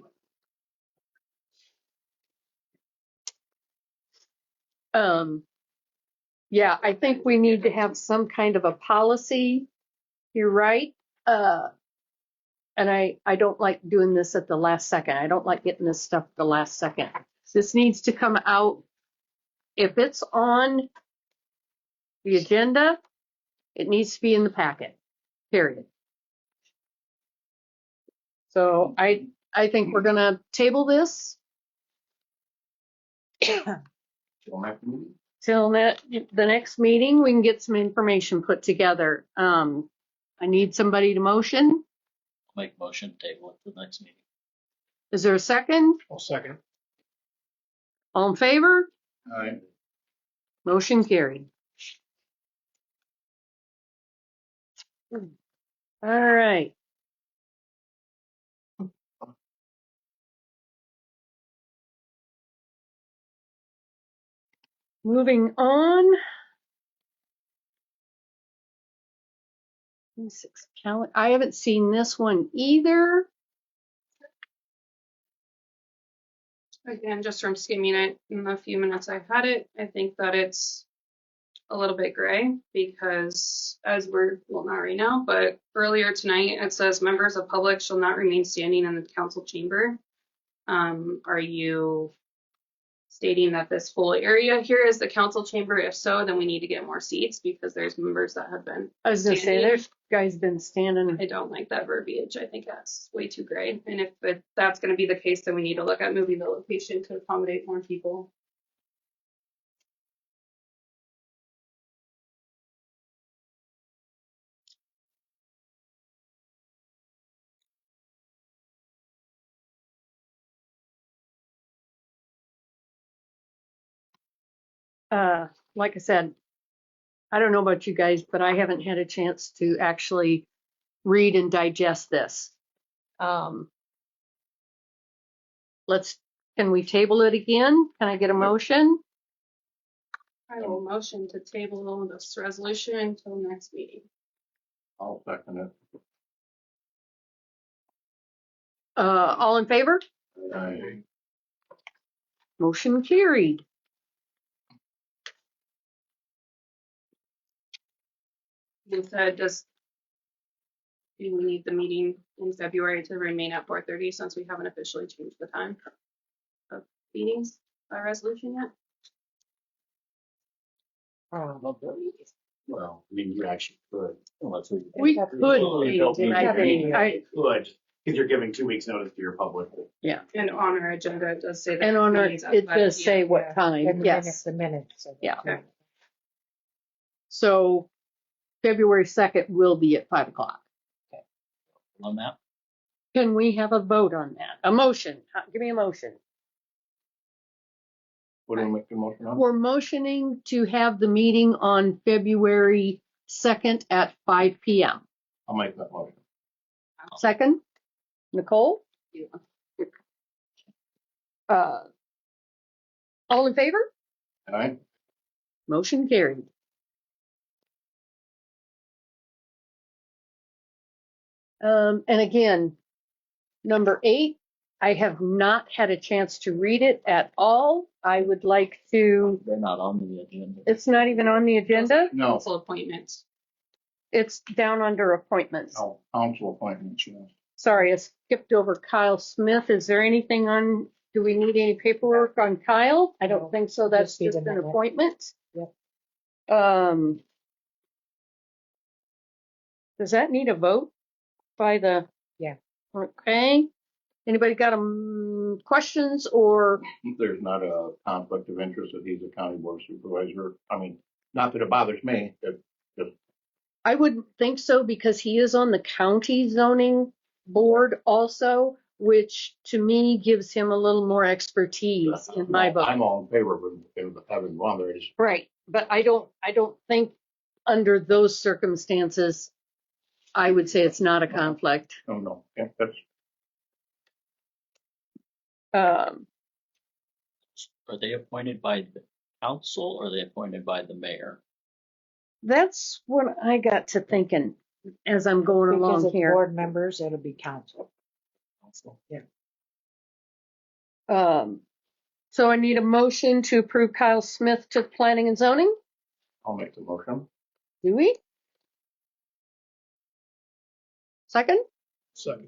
Yeah, I think we need to have some kind of a policy. You're right. And I don't like doing this at the last second. I don't like getting this stuff at the last second. This needs to come out. If it's on the agenda, it needs to be in the packet, period. So I think we're gonna table this till the next meeting. We can get some information put together. I need somebody to motion. Make motion, table it to the next meeting. Is there a second? I'll second. All in favor? Aye. Motion carried. All right. Moving on. I haven't seen this one either. Again, just from skimming it in the few minutes I had it, I think that it's a little bit gray because well, not right now, but earlier tonight, it says members of public shall not remain standing in the council chamber. Are you stating that this whole area here is the council chamber? If so, then we need to get more seats because there's members that have been I was gonna say, standing. there's guys been standing. I don't like that verbiage. I think that's way too gray. And if that's going to be the case, then we need to look at moving the location to accommodate more people. Like I said, I don't know about you guys, but I haven't had a chance to actually read and digest this. Can we table it again? Can I get a motion? I will motion to table this resolution until next meeting. I'll second it. All in favor? Aye. Motion carried. You said, do we need the meeting in February to remain at 4:30 since we haven't officially changed the time of meetings by resolution yet? Well, I mean, you actually could. We could change it, I think. Could, because you're giving 2 weeks notice to your public. And on our agenda, it does say that. And on our, meetings at it 5 does p.m. say what time, And yes. the minutes. Yeah. Okay. So February 2nd will be at 5 o'clock. On that, Can we have a vote on that? A motion? Give me a motion. What do we make the motion on? We're motioning to have the meeting on February 2nd at 5 p.m. I'll make that motion. Second, Nicole? All in favor? Aye. Motion carried. And again, number 8, I have not had a chance to read it at all. I would like to, they're not on the agenda. it's not even on the agenda. No, Council appointments. It's down under appointments. no, council appointments, yes. Sorry, I skipped over Kyle Smith. Is there anything on, do we need any paperwork on Kyle? I don't No, think so. That's just need just a an minute. appointment. Yep. Does that need a vote by the? Yeah. Okay. Anybody got questions or? There's not a conflict of interest that he's a county board supervisor. I mean, not that it bothers me, I wouldn't think so because he is on the county zoning board also, which to me gives him a little more expertise in my book. I'm all in favor of having one there. It's- Right, but I don't think under those circumstances, I would say it's not a conflict. No, yeah, that's, Are they appointed by the council or are they appointed by the mayor? That's what I got to thinking as I'm going Because along it's here. board members, it'll be council. So I need a motion to approve Kyle Smith to planning and zoning. I'll make the motion. Do we? Second? Second.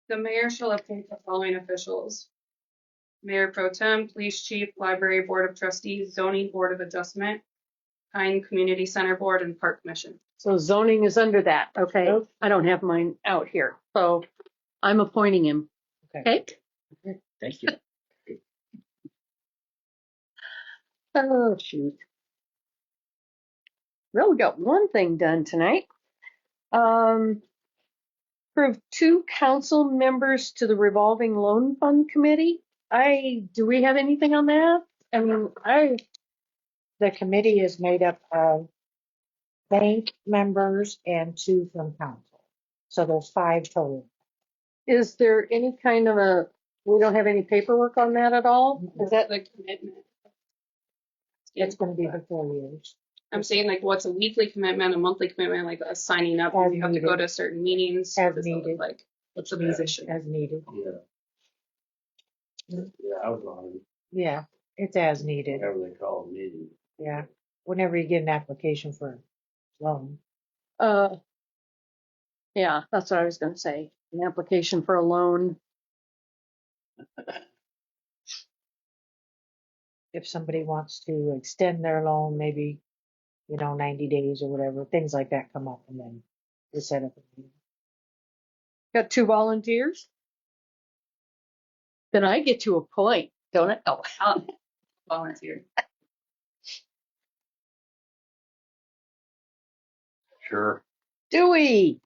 The mayor shall appoint the following officials: Mayor Pro Tem, Police Chief, Library Board of Trustees, Zoning Board of Adjustment, Pine Community Center Board, and Park Commission. So zoning is under that. Okay. Nope. I don't have mine out here. So I'm appointing him. Okay. Okay. Thank you. Oh, shoot. Well, we got one thing done tonight. Approve 2 council members to the revolving loan fund committee. Do we have anything on that? I mean, The committee is made up of bank members and 2 from council. So there's 5 total. is there any kind of we don't have any paperwork on that at all? Is that The commitment. It's going to be for 4 years. I'm saying, like, what's a weekly commitment, a monthly commitment, like a signing up, As you have to go to certain meetings. As What does it look needed. like? What's the Needed, position? as needed. Yeah, I was on, Yeah, it's as needed. whatever they call it, meeting. Yeah. Whenever you get an application for a loan. Yeah, that's what I was gonna say. An application for a loan. If somebody wants to extend their loan, maybe, 90 days or whatever, things like that come up, and then we set up a meeting. Got 2 volunteers? Then I get to appoint, don't I? Oh, I'll volunteer. Sure. do we?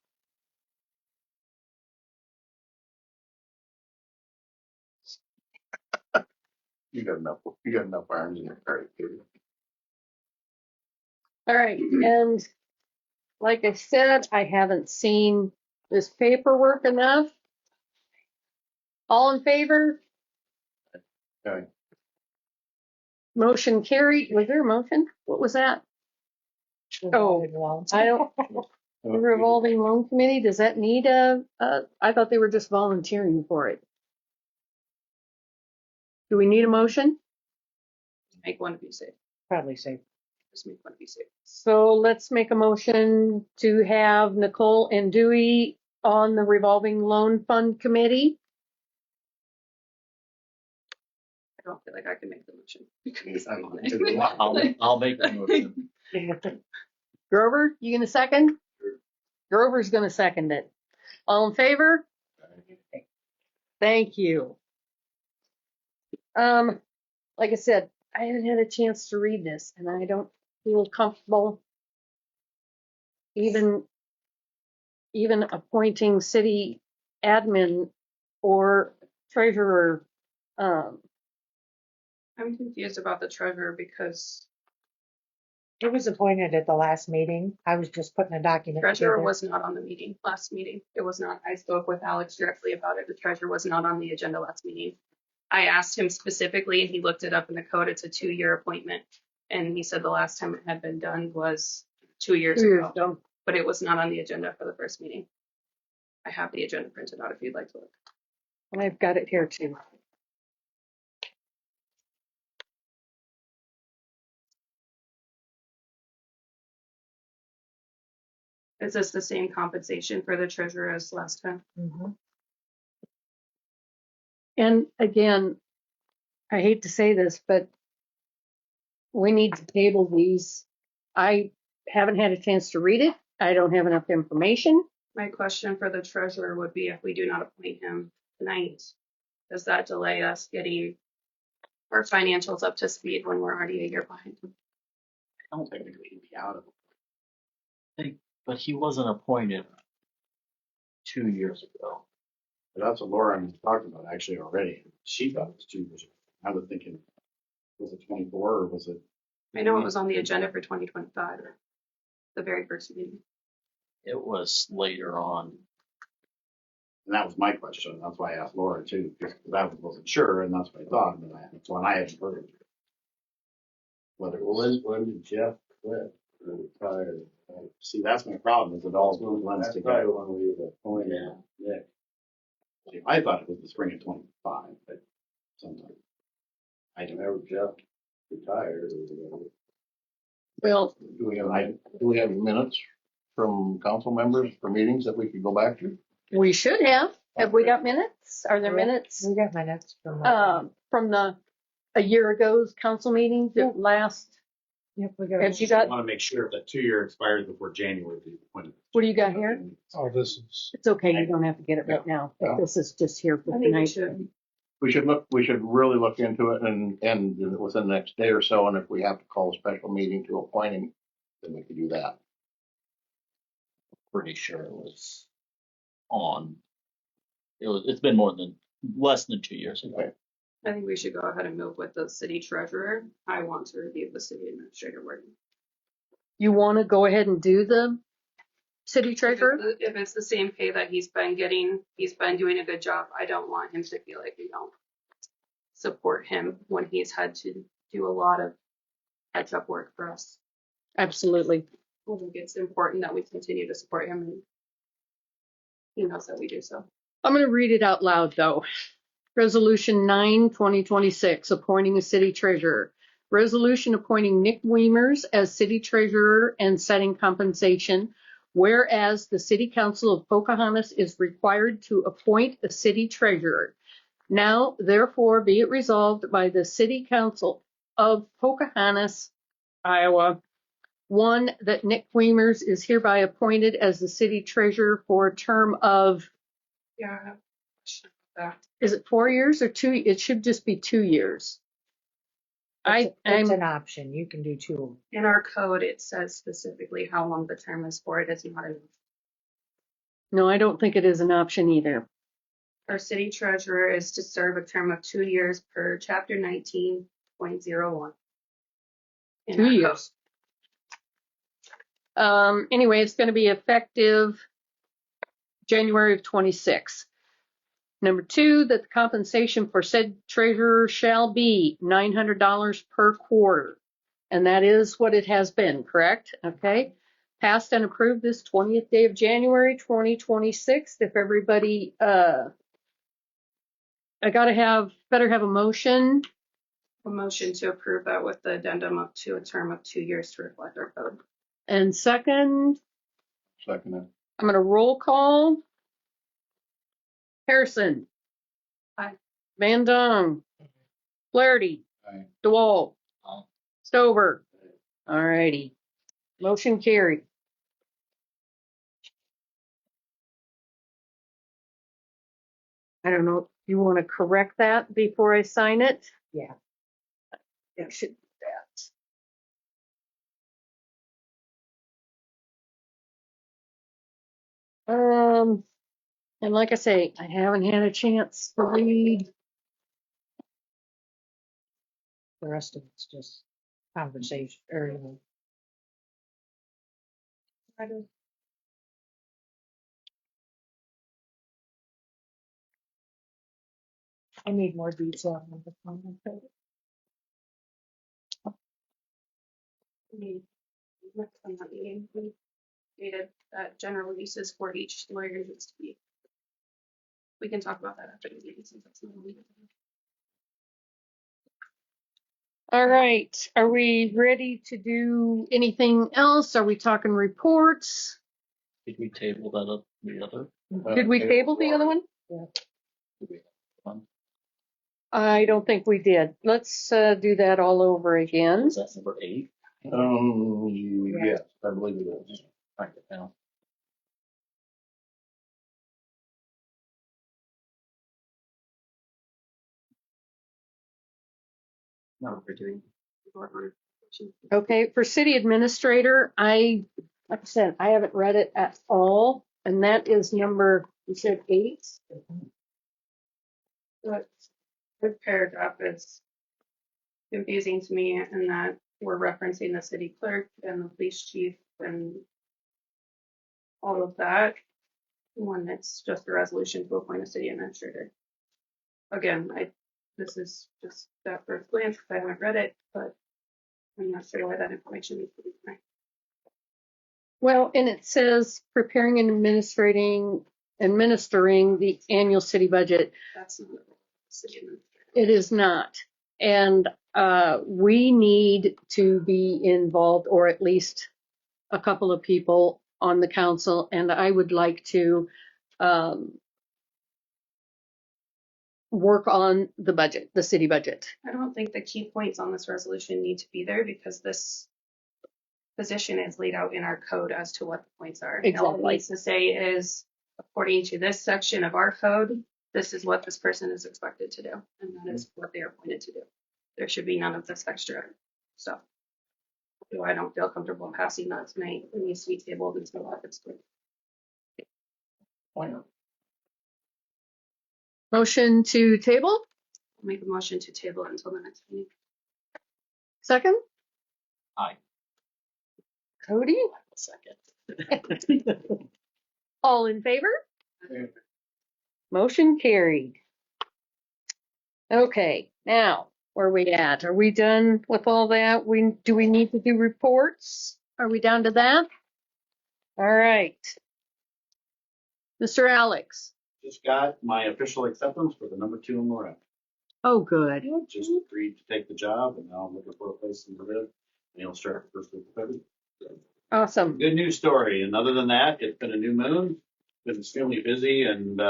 You got enough irons in your fire. All right, and like I said, I haven't seen this paperwork enough. All in favor? Okay. Motion carried. Was there a motion? What was that? Oh, Loans. I don't, the revolving loan committee, does that need I thought they were just volunteering for it. Do we need a motion? Make one to be safe. Probably say, Just make one to be safe. So let's make a motion to have Nicole and Dewey on the revolving loan fund committee. I don't feel like I can make the motion because I'm on it. I'll make the motion. Grover, you gonna second? Grover's gonna second it. All in favor? Thank you. Like I said, I haven't had a chance to read this and I don't feel comfortable even appointing city admin or treasurer. I'm confused about the treasurer because it was appointed at the last meeting. I was just putting a document treasurer together. was not on the last meeting. It was not. I spoke with Alex directly about it. The treasurer was not on the agenda last meeting. I asked him specifically and he looked it up in the code. It's a 2-year appointment. And he said the last time it had been done was 2 years ago. But it was not on the agenda for the first meeting. I have the agenda printed out if you'd like to look. I've got it here too. Is this the same compensation for the treasurer as last time? Mhm. And again, I hate to say this, but we need to table these. I haven't had a chance to read it. I don't have enough information. My question for the treasurer would be if we do not appoint him tonight, does that delay us getting our financials up to speed when we're already a year behind? I don't think we'd be out of it. But he wasn't appointed 2 years ago. But that's what Laura was talking about actually already. She thought it was 2 years ago. I was thinking, was it 24 or was it? I know it was on the agenda for 2025, the very first meeting. It was later on. And that was my question. That's why I asked Laura too, because I wasn't sure, and that's what I thought, and that's when I hadn't heard it. Whether, when did Jeff quit or retire? See, that's my problem, is it all blends together. When we were appointed. Yeah. I thought it was the spring of 25, but sometime. I never Jeff retired. Well, Do we have minutes from council members for meetings that we could go back to? we should have. Have we got minutes? Are there minutes? We got minutes from. From a year ago's council meeting that last, Yep, we got. have you I got, want to make sure that 2-year expires before January. what do you got here? Oh, this is. It's okay, you don't have to get it right now. Yeah. This is just here for I think we tonight. should. We should really look into it and within the next day or so, and if we have to call a special meeting to appoint him, then we could do that. Pretty sure it was on. It's been less than 2 years ago. Okay. I think we should go ahead and move with the city treasurer. I want to review the city administrator work. You want to go ahead and do the city treasurer? If it's the same pay that he's been getting, he's been doing a good job. I don't want him to feel like we don't support him when he's had to do a lot of catch up work for us. Absolutely. I think it's important that we continue to support him, and he knows that we do so. I'm going to read it out loud though. Resolution 9, 2026, appointing a city treasurer. Resolution appointing Nick Weimers as city treasurer and setting compensation. Whereas the city council of Pocahontas is required to appoint a city treasurer. Now, therefore, be it resolved by the city council of Pocahontas, Iowa. 1, that Nick Weimers is hereby appointed as the city treasurer for a term of, Yeah, I have a question about that. is it 4 years or 2? It should just be 2 years. It's I'm, an option. You can do two. In our code, it says specifically how long the term is for. It is not an. no, I don't think it is an option either. Our city treasurer is to serve a term of 2 years per chapter 19.01. 2 years. Anyway, it's going to be effective January of 26. Number 2, that the compensation for said treasurer shall be $900 per quarter. And that is what it has been, correct? Okay. Passed and approved this 20th day of January, 2026. If everybody, I better have a motion. A motion to approve that with the addendum up to a term of 2 years to reflect our code. And second, Second it. I'm going to roll call. Harrison. Aye. Van Dong. Flaherty. Aye. DeWalt. Aye. Stover. All righty. Motion carried. I don't know, you want to correct that before I sign it? Yeah. I should do that. And like I say, I haven't had a chance to read. The rest of it's just conversation or, you know. I need more detail on the comment. We stated that general uses for each lawyer needs to be. We can talk about that after the meeting since that's not a meeting. All right, are we ready to do anything else? Are we talking reports? Did we table that up the other? Did we table the other one? Did we have one? I don't think we did. Let's do that all over again. Is that number 8? Yes, I believe it is. Write it down. No, we're doing. Okay, for city administrator, like I said, I haven't read it at all, and that is number, you said 8? The paragraph is confusing to me in that we're referencing the city clerk and the police chief and all of that. one that's just a resolution to appoint a city administrator. Again, this is just that first glance, because I haven't read it, but I'm not sure why that information needs to be there. Well, and it says preparing and administering the annual city budget. That's not a city administrator. It is not. And we need to be involved, or at least a couple of people on the council. And I would like to work on the budget, the city budget. I don't think the key points on this resolution need to be there because this position is laid out in our code as to what the points are. All it Exactly. needs to say is, according to this section of our code, this is what this person is expected to do, and that is what they are appointed to do. There should be none of this extra stuff. So I don't feel comfortable passing that tonight. It needs to be tabled until it's good. Why not? Motion to table, I'll make a motion to table it until the next meeting. second? Aye. Cody? Second. All in favor? Yeah. Motion carried. Okay, now, where are we at? Are we done with all that? Do we need to do reports? Are we down to that? All right. Mr. Alex. Just got my official acceptance for the number 2 in Lorette. Oh, good. Just agreed to take the job, and now I'm looking for a place to live. And it'll start the first week of February. Awesome. Good news story. And other than that, it's been a new moon. Been extremely busy, and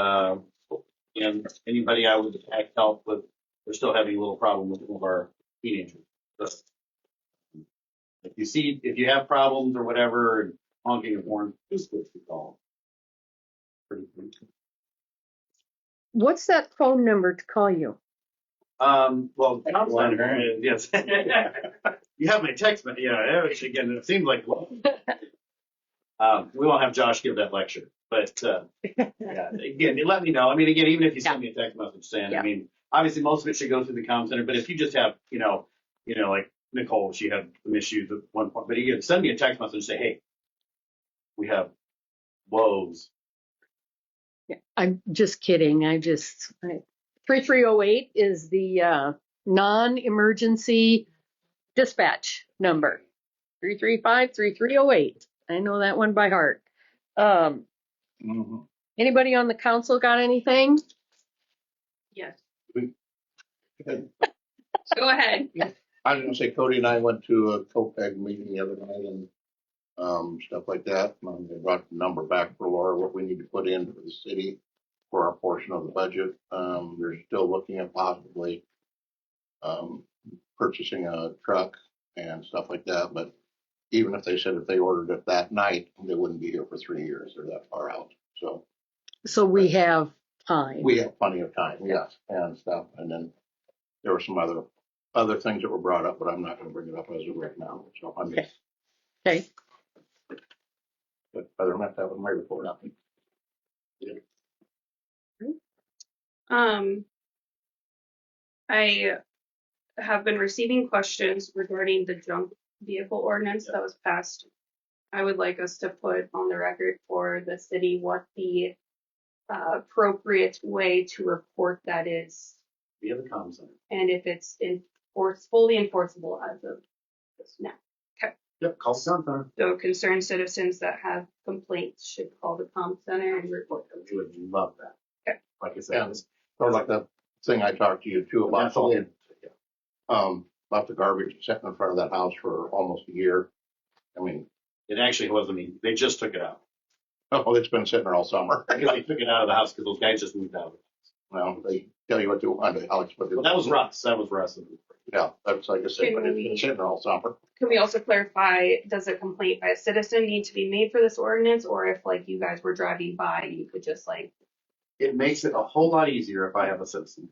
anybody I would ask help with, we're still having a little problem with one of our teenagers. So, if you have problems or whatever, and honking a horn, just give us a call. Pretty cool. What's that phone number to call you? Well, yes. You have my text, but yeah, again, it seems like, we won't have Josh give that lecture, but, yeah, again, you let me know. I mean, again, even if you send me a text message saying, Yeah. I mean, obviously most of it should go through the comm center, but if you just have, like Nicole, she had some issues at one point, but again, send me a text message and say, hey, we have woes. Yeah, I'm just kidding. 3308 is the non-emergency dispatch number. 335-3308. I know that one by heart. Anybody on the council got anything? Yes. Okay. Go ahead. I was gonna say Cody and I went to a COPEG meeting the other night and stuff like that. They brought the number back for Laura, what we need to put in for the city for our portion of the budget. They're still looking at possibly purchasing a truck and stuff like that. But even if they said if they ordered it that night, they wouldn't be here for 3 years. They're that far out. So we have time. We have plenty of time, yes, and stuff. And then there were some other things that were brought up, but I'm not going to bring it up as of right now. So I'm just, Okay. but other than that, that was my report. I have been receiving questions regarding the junk vehicle ordinance that was passed. I would like us to put on the record for the city what the appropriate way to report that is, Via the comm center. and if it's fully enforceable as of this now. Yep, call the comm center. So concerned citizens that have complaints should call the comm center and report them. We would love that. Okay. Like I said, Yeah. Or like the thing I talked to you too about, about the garbage sitting in front of that house for almost a year. I mean, it actually wasn't me. They just took it out. oh, it's been sitting there all summer. They took it out of the house because those guys just moved out. Well, they tell you what to want, Alex, but Well, that was Russ. That was Russ. yeah, that's like I said, but it's been sitting there all summer. Can we also clarify, does a complaint by a citizen need to be made for this ordinance, or if like you guys were driving by, you could just like, It makes it a whole lot easier if I have a citizen,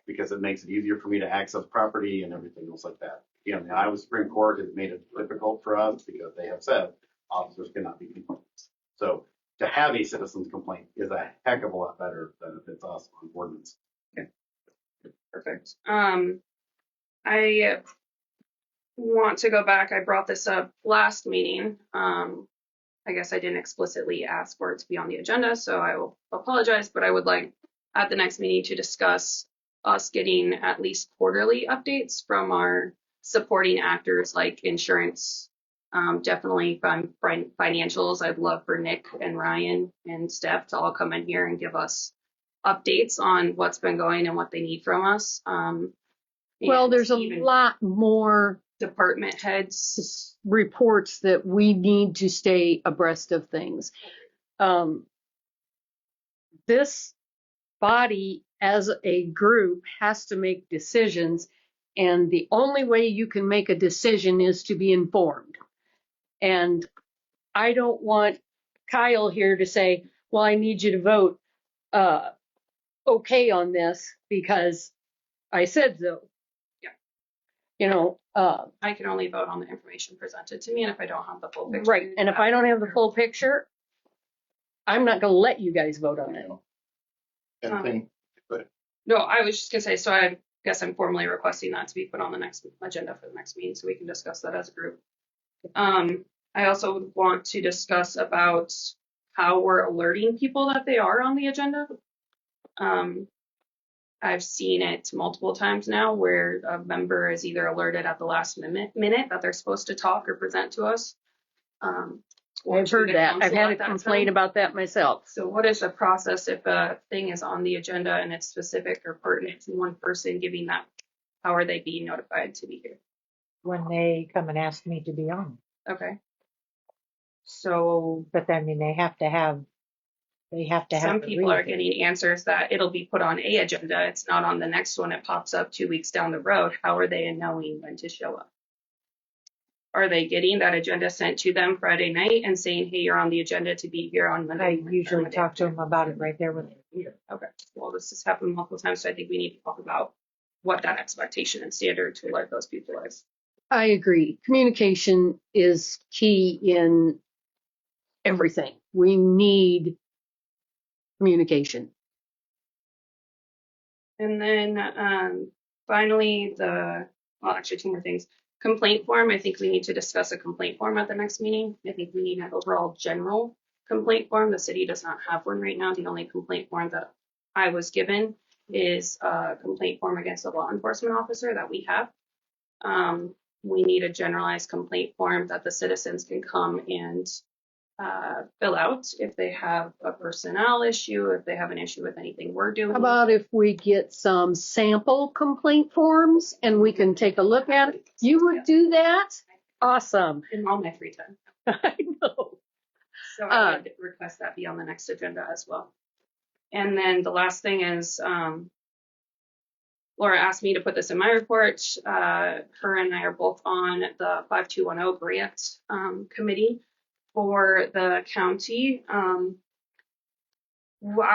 because it makes it easier for me to access property and everything else like that. You know, the Iowa Supreme Court has made it difficult for us because they have said officers cannot be complaints. So to have a citizen's complaint is a heck of a lot better than if it's us on ordinance. perfect. I want to go back, I brought this up last meeting, I guess I didn't explicitly ask for it to be on the agenda, so I will apologize, but I would like at the next meeting to discuss us getting at least quarterly updates from our supporting actors like insurance, definitely from financials. I'd love for Nick and Ryan and Steph to all come in here and give us updates on what's been going and what they need from us. Well, And there's a even lot more department heads. reports that we need to stay abreast of things. This body as a group has to make decisions, and the only way you can make a decision is to be informed. And I don't want Kyle here to say, well, I need you to vote okay on this because I said so. Yeah. You know, I can only vote on the information presented to me, and if I don't have the full picture. right. And if I don't have the full picture, I'm not going to let you guys vote on it. Anything, but No, I was just gonna say, so I guess I'm formally requesting that to be put on the next agenda for the next meeting, so we can discuss that as a group. I also would want to discuss about how we're alerting people that they are on the agenda. I've seen it multiple times now where a member is either alerted at the last minute that they're supposed to talk or present to us. Or I've to heard the that. I've council had at a that complaint time. about that myself. So what is the process if a thing is on the agenda and it's specific or pertinent to one person giving that? How are they being notified to be here? When they come and ask me to be on. Okay. So But I mean, they have to have some the people are reason. getting answers that it'll be put on a agenda. It's not on the next one. It pops up 2 weeks down the road. How are they knowing when to show up? Are they getting that agenda sent to them Friday night and saying, hey, you're on the agenda to be here on Monday? I usually talk to them about it right there with them. Okay. Well, this has happened multiple times, so I think we need to talk about what that expectation and standard to alert those people is. I agree. Communication is key in everything. We need communication. And then finally, actually 2 more things. Complaint form. I think we need to discuss a complaint form at the next meeting. I think we need an overall general complaint form. The city does not have one right now. The only complaint form that I was given is a complaint form against a law enforcement officer that we have. We need a generalized complaint form that the citizens can come and fill out if they have a personnel issue, if they have an issue with anything we're doing. How about if we get some sample complaint forms and we can take a look at it? You would do that? Awesome. In all my free time. I know. So I would request that be on the next agenda as well. And then the last thing is, Laura asked me to put this in my report. Her and I are both on the 5210 grant committee for the county. I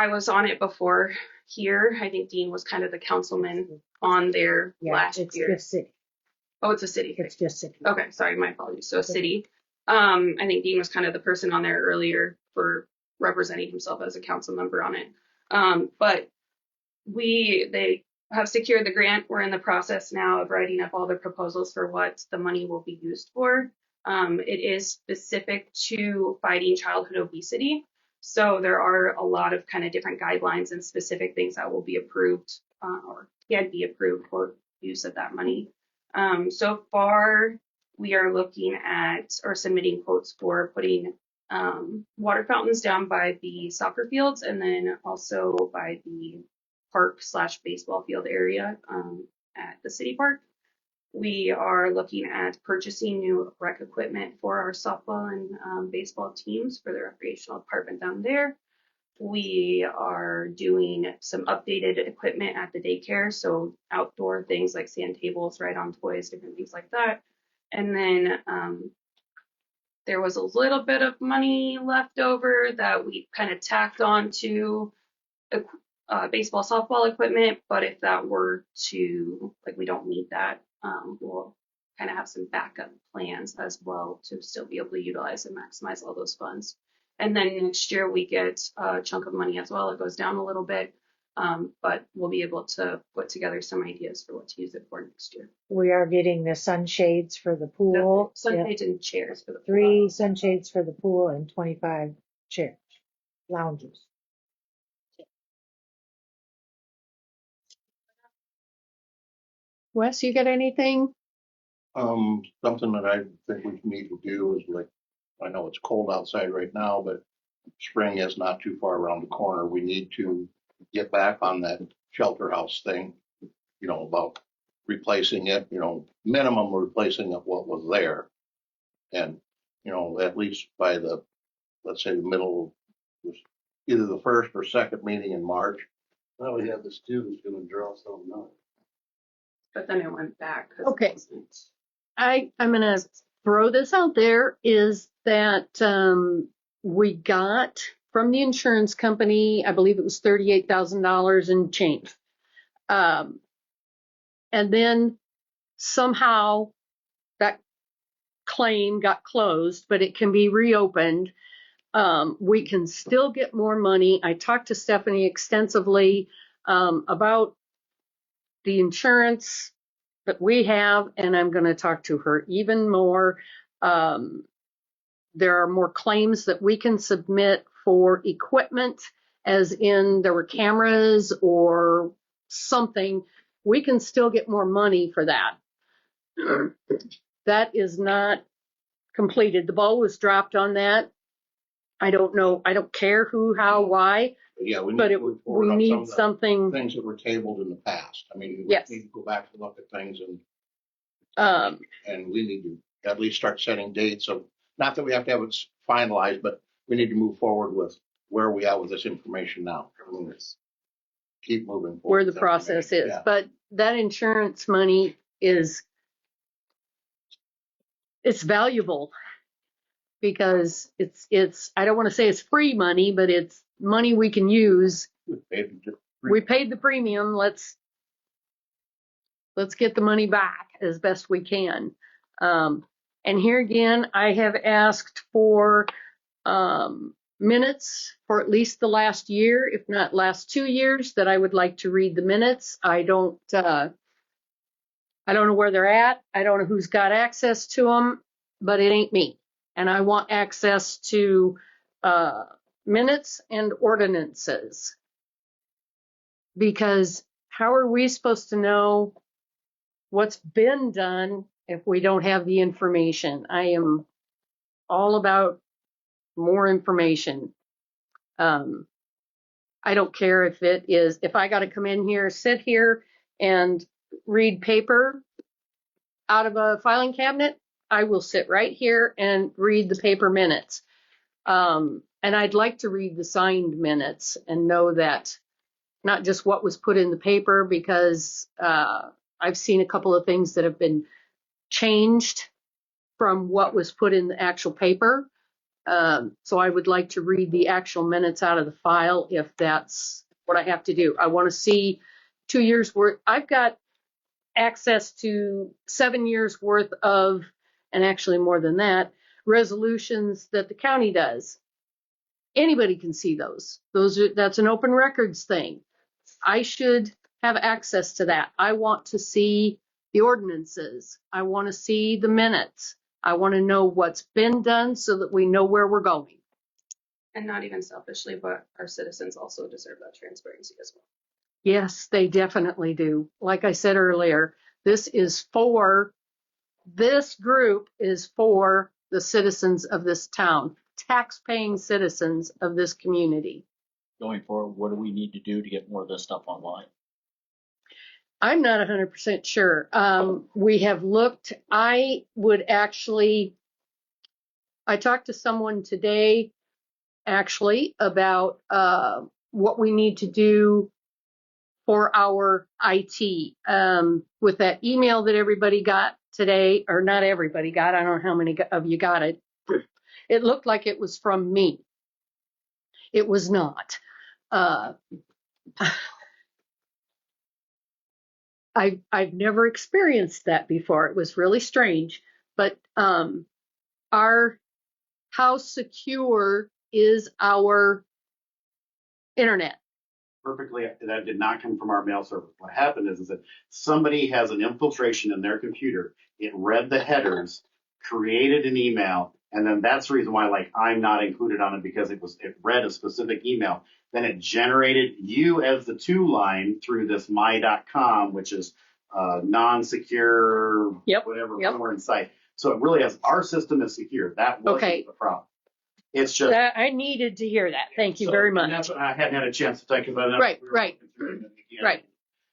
was on it before here. I think Dean was kind of the councilman on there last it's year. just city. Oh, it's a city. It's just city. Okay, sorry, my apologies. So city. I think Dean was kind of the person on there earlier for representing himself as a council member on it. But they have secured the grant. We're in the process now of writing up all the proposals for what the money will be used for. It is specific to fighting childhood obesity. So there are a lot of kind of different guidelines and specific things that will be approved or can be approved for use of that money. So far, we are looking at or submitting quotes for putting water fountains down by the soccer fields and then also by the park/baseball field area at the city park. We are looking at purchasing new rec equipment for our softball and baseball teams for the recreational department down there. We are doing some updated equipment at the daycare, so outdoor things like sand tables, ride-on toys, different things like that. And then there was a little bit of money left over that we kind of tacked on to baseball, softball equipment, but if that were to, we don't need that, we'll kind of have some backup plans as well to still be able to utilize and maximize all those funds. And then next year we get a chunk of money as well. It goes down a little bit But we'll be able to put together some ideas for what to use it for next year. We are getting the sunshades for the pool. Sunshades and chairs for the pool. 3 sunshades for the pool and 25 chairs, lounges. Wes, you got anything? Something that I think we need to do is like, I know it's cold outside right now, but spring is not too far around the corner. We need to get back on that shelter house thing, about replacing it, minimum replacing of what was there. And, at least by let's say the middle, either the first or second meeting in March. Well, we have the students gonna draw something up. But then it went back. Okay. I'm going to throw this out there is that we got from the insurance company, I believe it was $38,000 and change. And then somehow that claim got closed, but it can be reopened. We can still get more money. I talked to Stephanie extensively about the insurance that we have, and I'm going to talk to her even more. There are more claims that we can submit for equipment, as in there were cameras or something. We can still get more money for that. That is not completed. The ball was dropped on that. I don't know. I don't care who, how, why. Yeah, we need But to move forward we on need some of the something. things that were tabled in the past. I mean, we Yes. need to go back and look at things Um, and we need to at least start setting dates of, not that we have to have it finalized, but we need to move forward with where we are with this information now. I mean, keep moving forward. where the with that process is. information. Yeah. But that insurance money it's valuable because it's I don't want to say it's free money, but it's money we can use. We paid the premium. Let's get the money back as best we can. And here again, I have asked for minutes for at least the last year, if not last 2 years, that I would like to read the minutes. I don't know where they're at. I don't know who's got access to them, but it ain't me. And I want access to minutes and ordinances. Because how are we supposed to know what's been done if we don't have the information? I am all about more information. I don't care if I got to come in here, sit here and read paper out of a filing cabinet, I will sit right here and read the paper minutes. And I'd like to read the signed minutes and know that not just what was put in the paper, because I've seen a couple of things that have been changed from what was put in the actual paper. So I would like to read the actual minutes out of the file if that's what I have to do. I want to see 2 years worth. I've got access to 7 years worth of, and actually more than that, resolutions that the county does. Anybody can see those. That's an open records thing. I should have access to that. I want to see the ordinances. I want to see the minutes. I want to know what's been done so that we know where we're going. And not even selfishly, but our citizens also deserve that transparency as well. Yes, they definitely do. Like I said earlier, this group is for the citizens of this town, tax-paying citizens of this community. Going forward, what do we need to do to get more of this stuff online? I'm not 100% sure. We have looked. I talked to someone today, actually, about what we need to do for our IT. With that email that everybody got today, or not everybody got, I don't know how many of you got it. It looked like it was from me. It was not. I've never experienced that before. It was really strange. But how secure is our internet? perfectly, that did not come from our mail server. What happened is that somebody has an infiltration in their computer. It read the headers, created an email, and then that's the reason why, like, I'm not included on it, because it read a specific email. Then it generated you as the to line through this my.com, which is non-secure, Yep, whatever, yep. somewhere in sight. So it really has, our system is secure. That wasn't Okay. the problem. It's just. That, I needed to hear that. Thank you So, very and much. that's what I hadn't had a chance to think about. Right, We were right, looking through it again. right.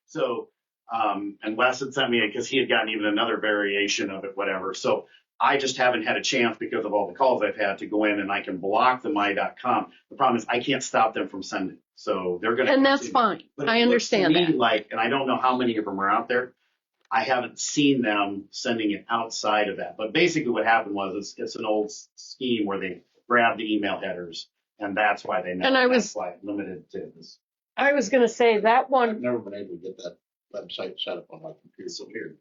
So, and Wes had sent me it because he had gotten even another variation of it, whatever. So I just haven't had a chance because of all the calls I've had to go in, and I can block the my.com. The problem is I can't stop them from sending. So they're going to. And that's fine. But I it looks to understand me that. like, and I don't know how many of them are out there. I haven't seen them sending it outside of that. But basically what happened was it's an old scheme where they grab the email headers, and that's why they know. And That's why it's limited to this. I was going to say that I've one, never been able to get that website set up on my computer. It's so weird.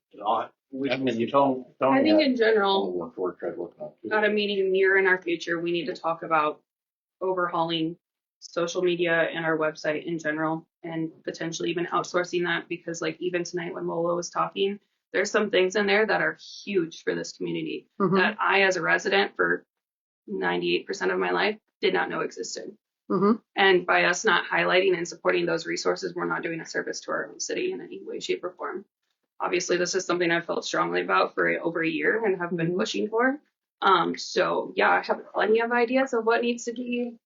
I mean, you told I me think that. in general, What we're trying to work on. too. at a meeting near in our future, we need to talk about overhauling social media and our website in general, and potentially even outsourcing that, because like even tonight when Lola was talking, there's some things in there that are huge for this community Mhm, that I, as a resident for 98% of my life, did not know existed. mhm. And by us not highlighting and supporting those resources, we're not doing a service to our own city in any way, shape, or form. Obviously, this is something I've felt strongly about for over a year and have been Mhm. pushing for. So yeah, I have plenty of ideas of what needs to be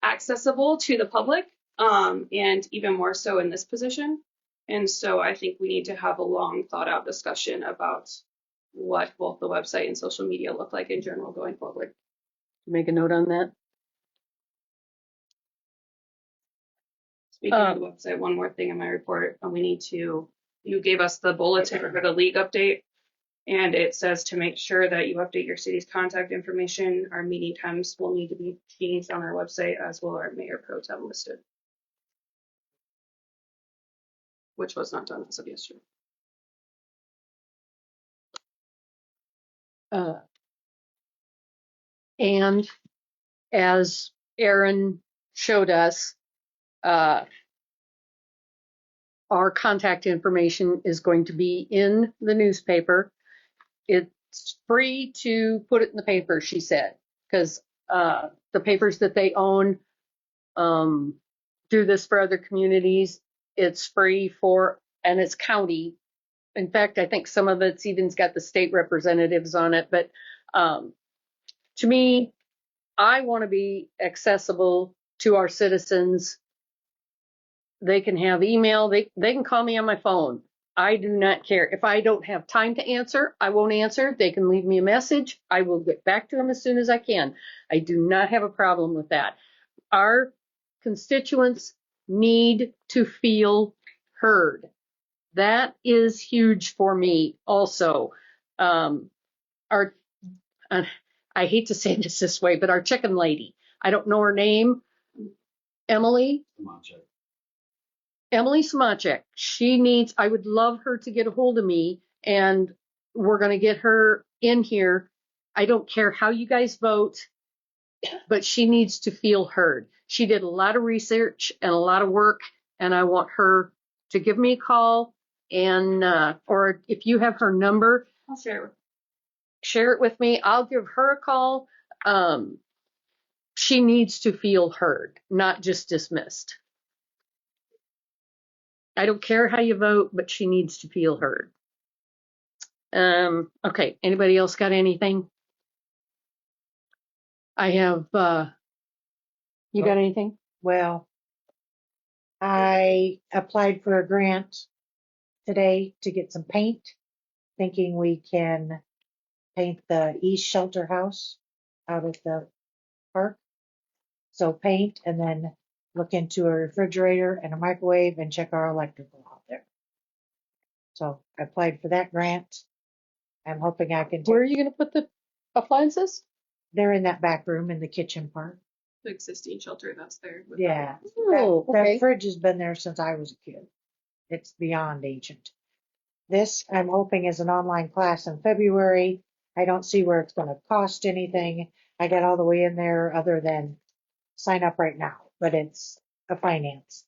accessible to the public, and even more so in this position. And so I think we need to have a long thought out discussion about what both the website and social media look like in general going forward. Make a note on that. Speaking of the website, one more thing in my report, you gave us the bulletin for the league update, and it says to make sure that you update your city's contact information. Our meeting times will need to be changed on our website, as will our mayor pro tem listed, which was not done as of yesterday. And as Aaron showed us, our contact information is going to be in the newspaper. It's free to put it in the paper, she said, because the papers that they own do this for other communities. It's free for, and it's county. In fact, I think some of it's even's got the state representatives on it. But to me, I want to be accessible to our citizens. They can have email. They can call me on my phone. I do not care. If I don't have time to answer, I won't answer. They can leave me a message. I will get back to them as soon as I can. I do not have a problem with that. Our constituents need to feel heard. That is huge for me also. Our, I hate to say this way, but our chicken lady, I don't know her name, Emily Smachek. I would love her to get a hold of me, and we're going to get her in here. I don't care how you guys vote, but she needs to feel heard. She did a lot of research and a lot of work, and I want her to give me a call, and or if you have her number, I'll share it with me. I'll give her a call. She needs to feel heard, not just dismissed. I don't care how you vote, but she needs to feel heard. Okay, anybody else got anything? I have, you got anything? Well, I applied for a grant today to get some paint, thinking we can paint the east shelter house out at the park. So paint, and then look into a refrigerator and a microwave and check our electrical out there. So I applied for that grant. I'm hoping I can. Where are you going to put the appliances? They're in that back room in the kitchen part. The existing shelter that's there. Yeah. Oh, That okay. fridge has been there since I was a kid. It's beyond ancient. This, I'm hoping, is an online class in February. I don't see where it's going to cost anything. I got all the way in there other than sign up right now, but it's a finance.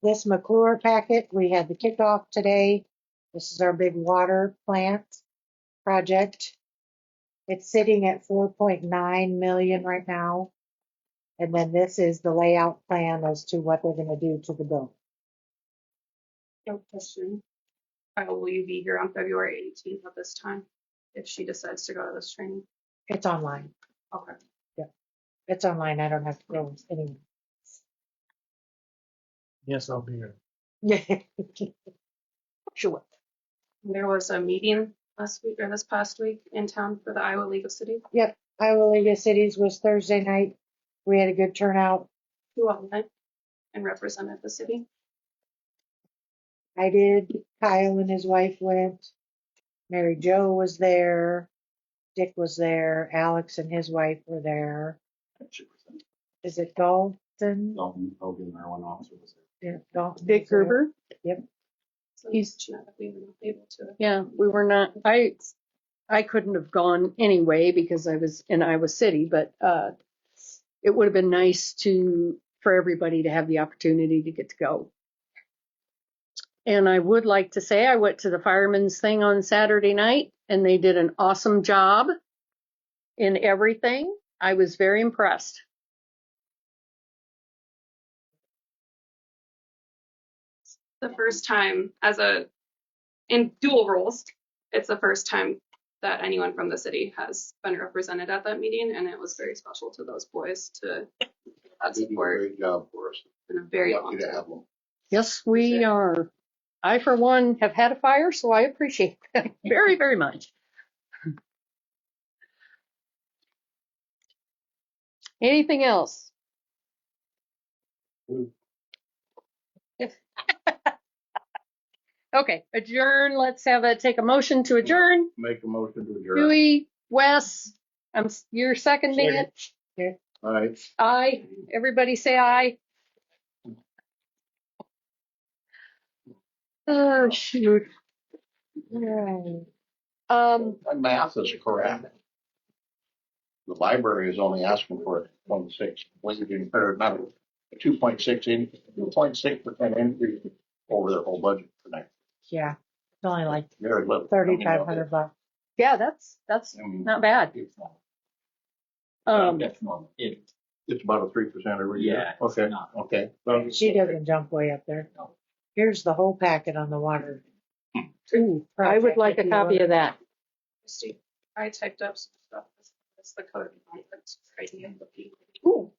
This McClure packet, we had the kickoff today. This is our big water plant project. It's sitting at 4.9 million right now. And then this is the layout plan as to what they're gonna do to the building. No question. Will you be here on February 18th at this time if she decides to go to this training? It's online. Okay. It's online. I don't have to go anywhere. Yes, I'll be here. Yeah. Sure. There was a meeting last week or this past week in town for the Iowa League of Cities. Yep. Iowa League of Cities was Thursday night. We had a good turnout. Who all went and represented the city? I did. Kyle and his wife went. Mary Jo was there. Dick was there. Alex and his wife were there. Is it Dalton? Dalton Hogan, our one officer was there. Yeah, Dalton. Dick was there. Gruber. So He's- we were not able to. Yeah, we were not, I couldn't have gone anyway because I was in Iowa City, but, it would have been nice for everybody to have the opportunity to get to go. And I would like to say I went to the firemen's thing on Saturday night and they did an awesome job in everything. I was very impressed. The first time in dual roles, it's the first time that anyone from the city has been represented at that meeting, and it was very special to those boys to have They do a support great job for us. in a very long Lucky to time. have them. Yes, we are. I, for one, have had a fire, so I appreciate them very, very much. Anything else? Okay, adjourn. Let's take a motion to adjourn. Make a motion to adjourn. Dewey, Wes, you're seconding it. All right. Aye. Everybody say aye. Oh, shoot. Right. My math is correct. The library is only asking for a 0.6, or not a 2.6 2.6% increase over their whole budget for next. Yeah. It's only like Very little. $3,500. Yeah, that's not bad. That's normal. It's about a 3% every year. Yeah, it's Okay, not. okay. She doesn't jump way up there. Here's the whole packet on the water. Ooh, I would like a copy of that. Christy, I typed up some stuff. That's the code of conduct right here. Ooh,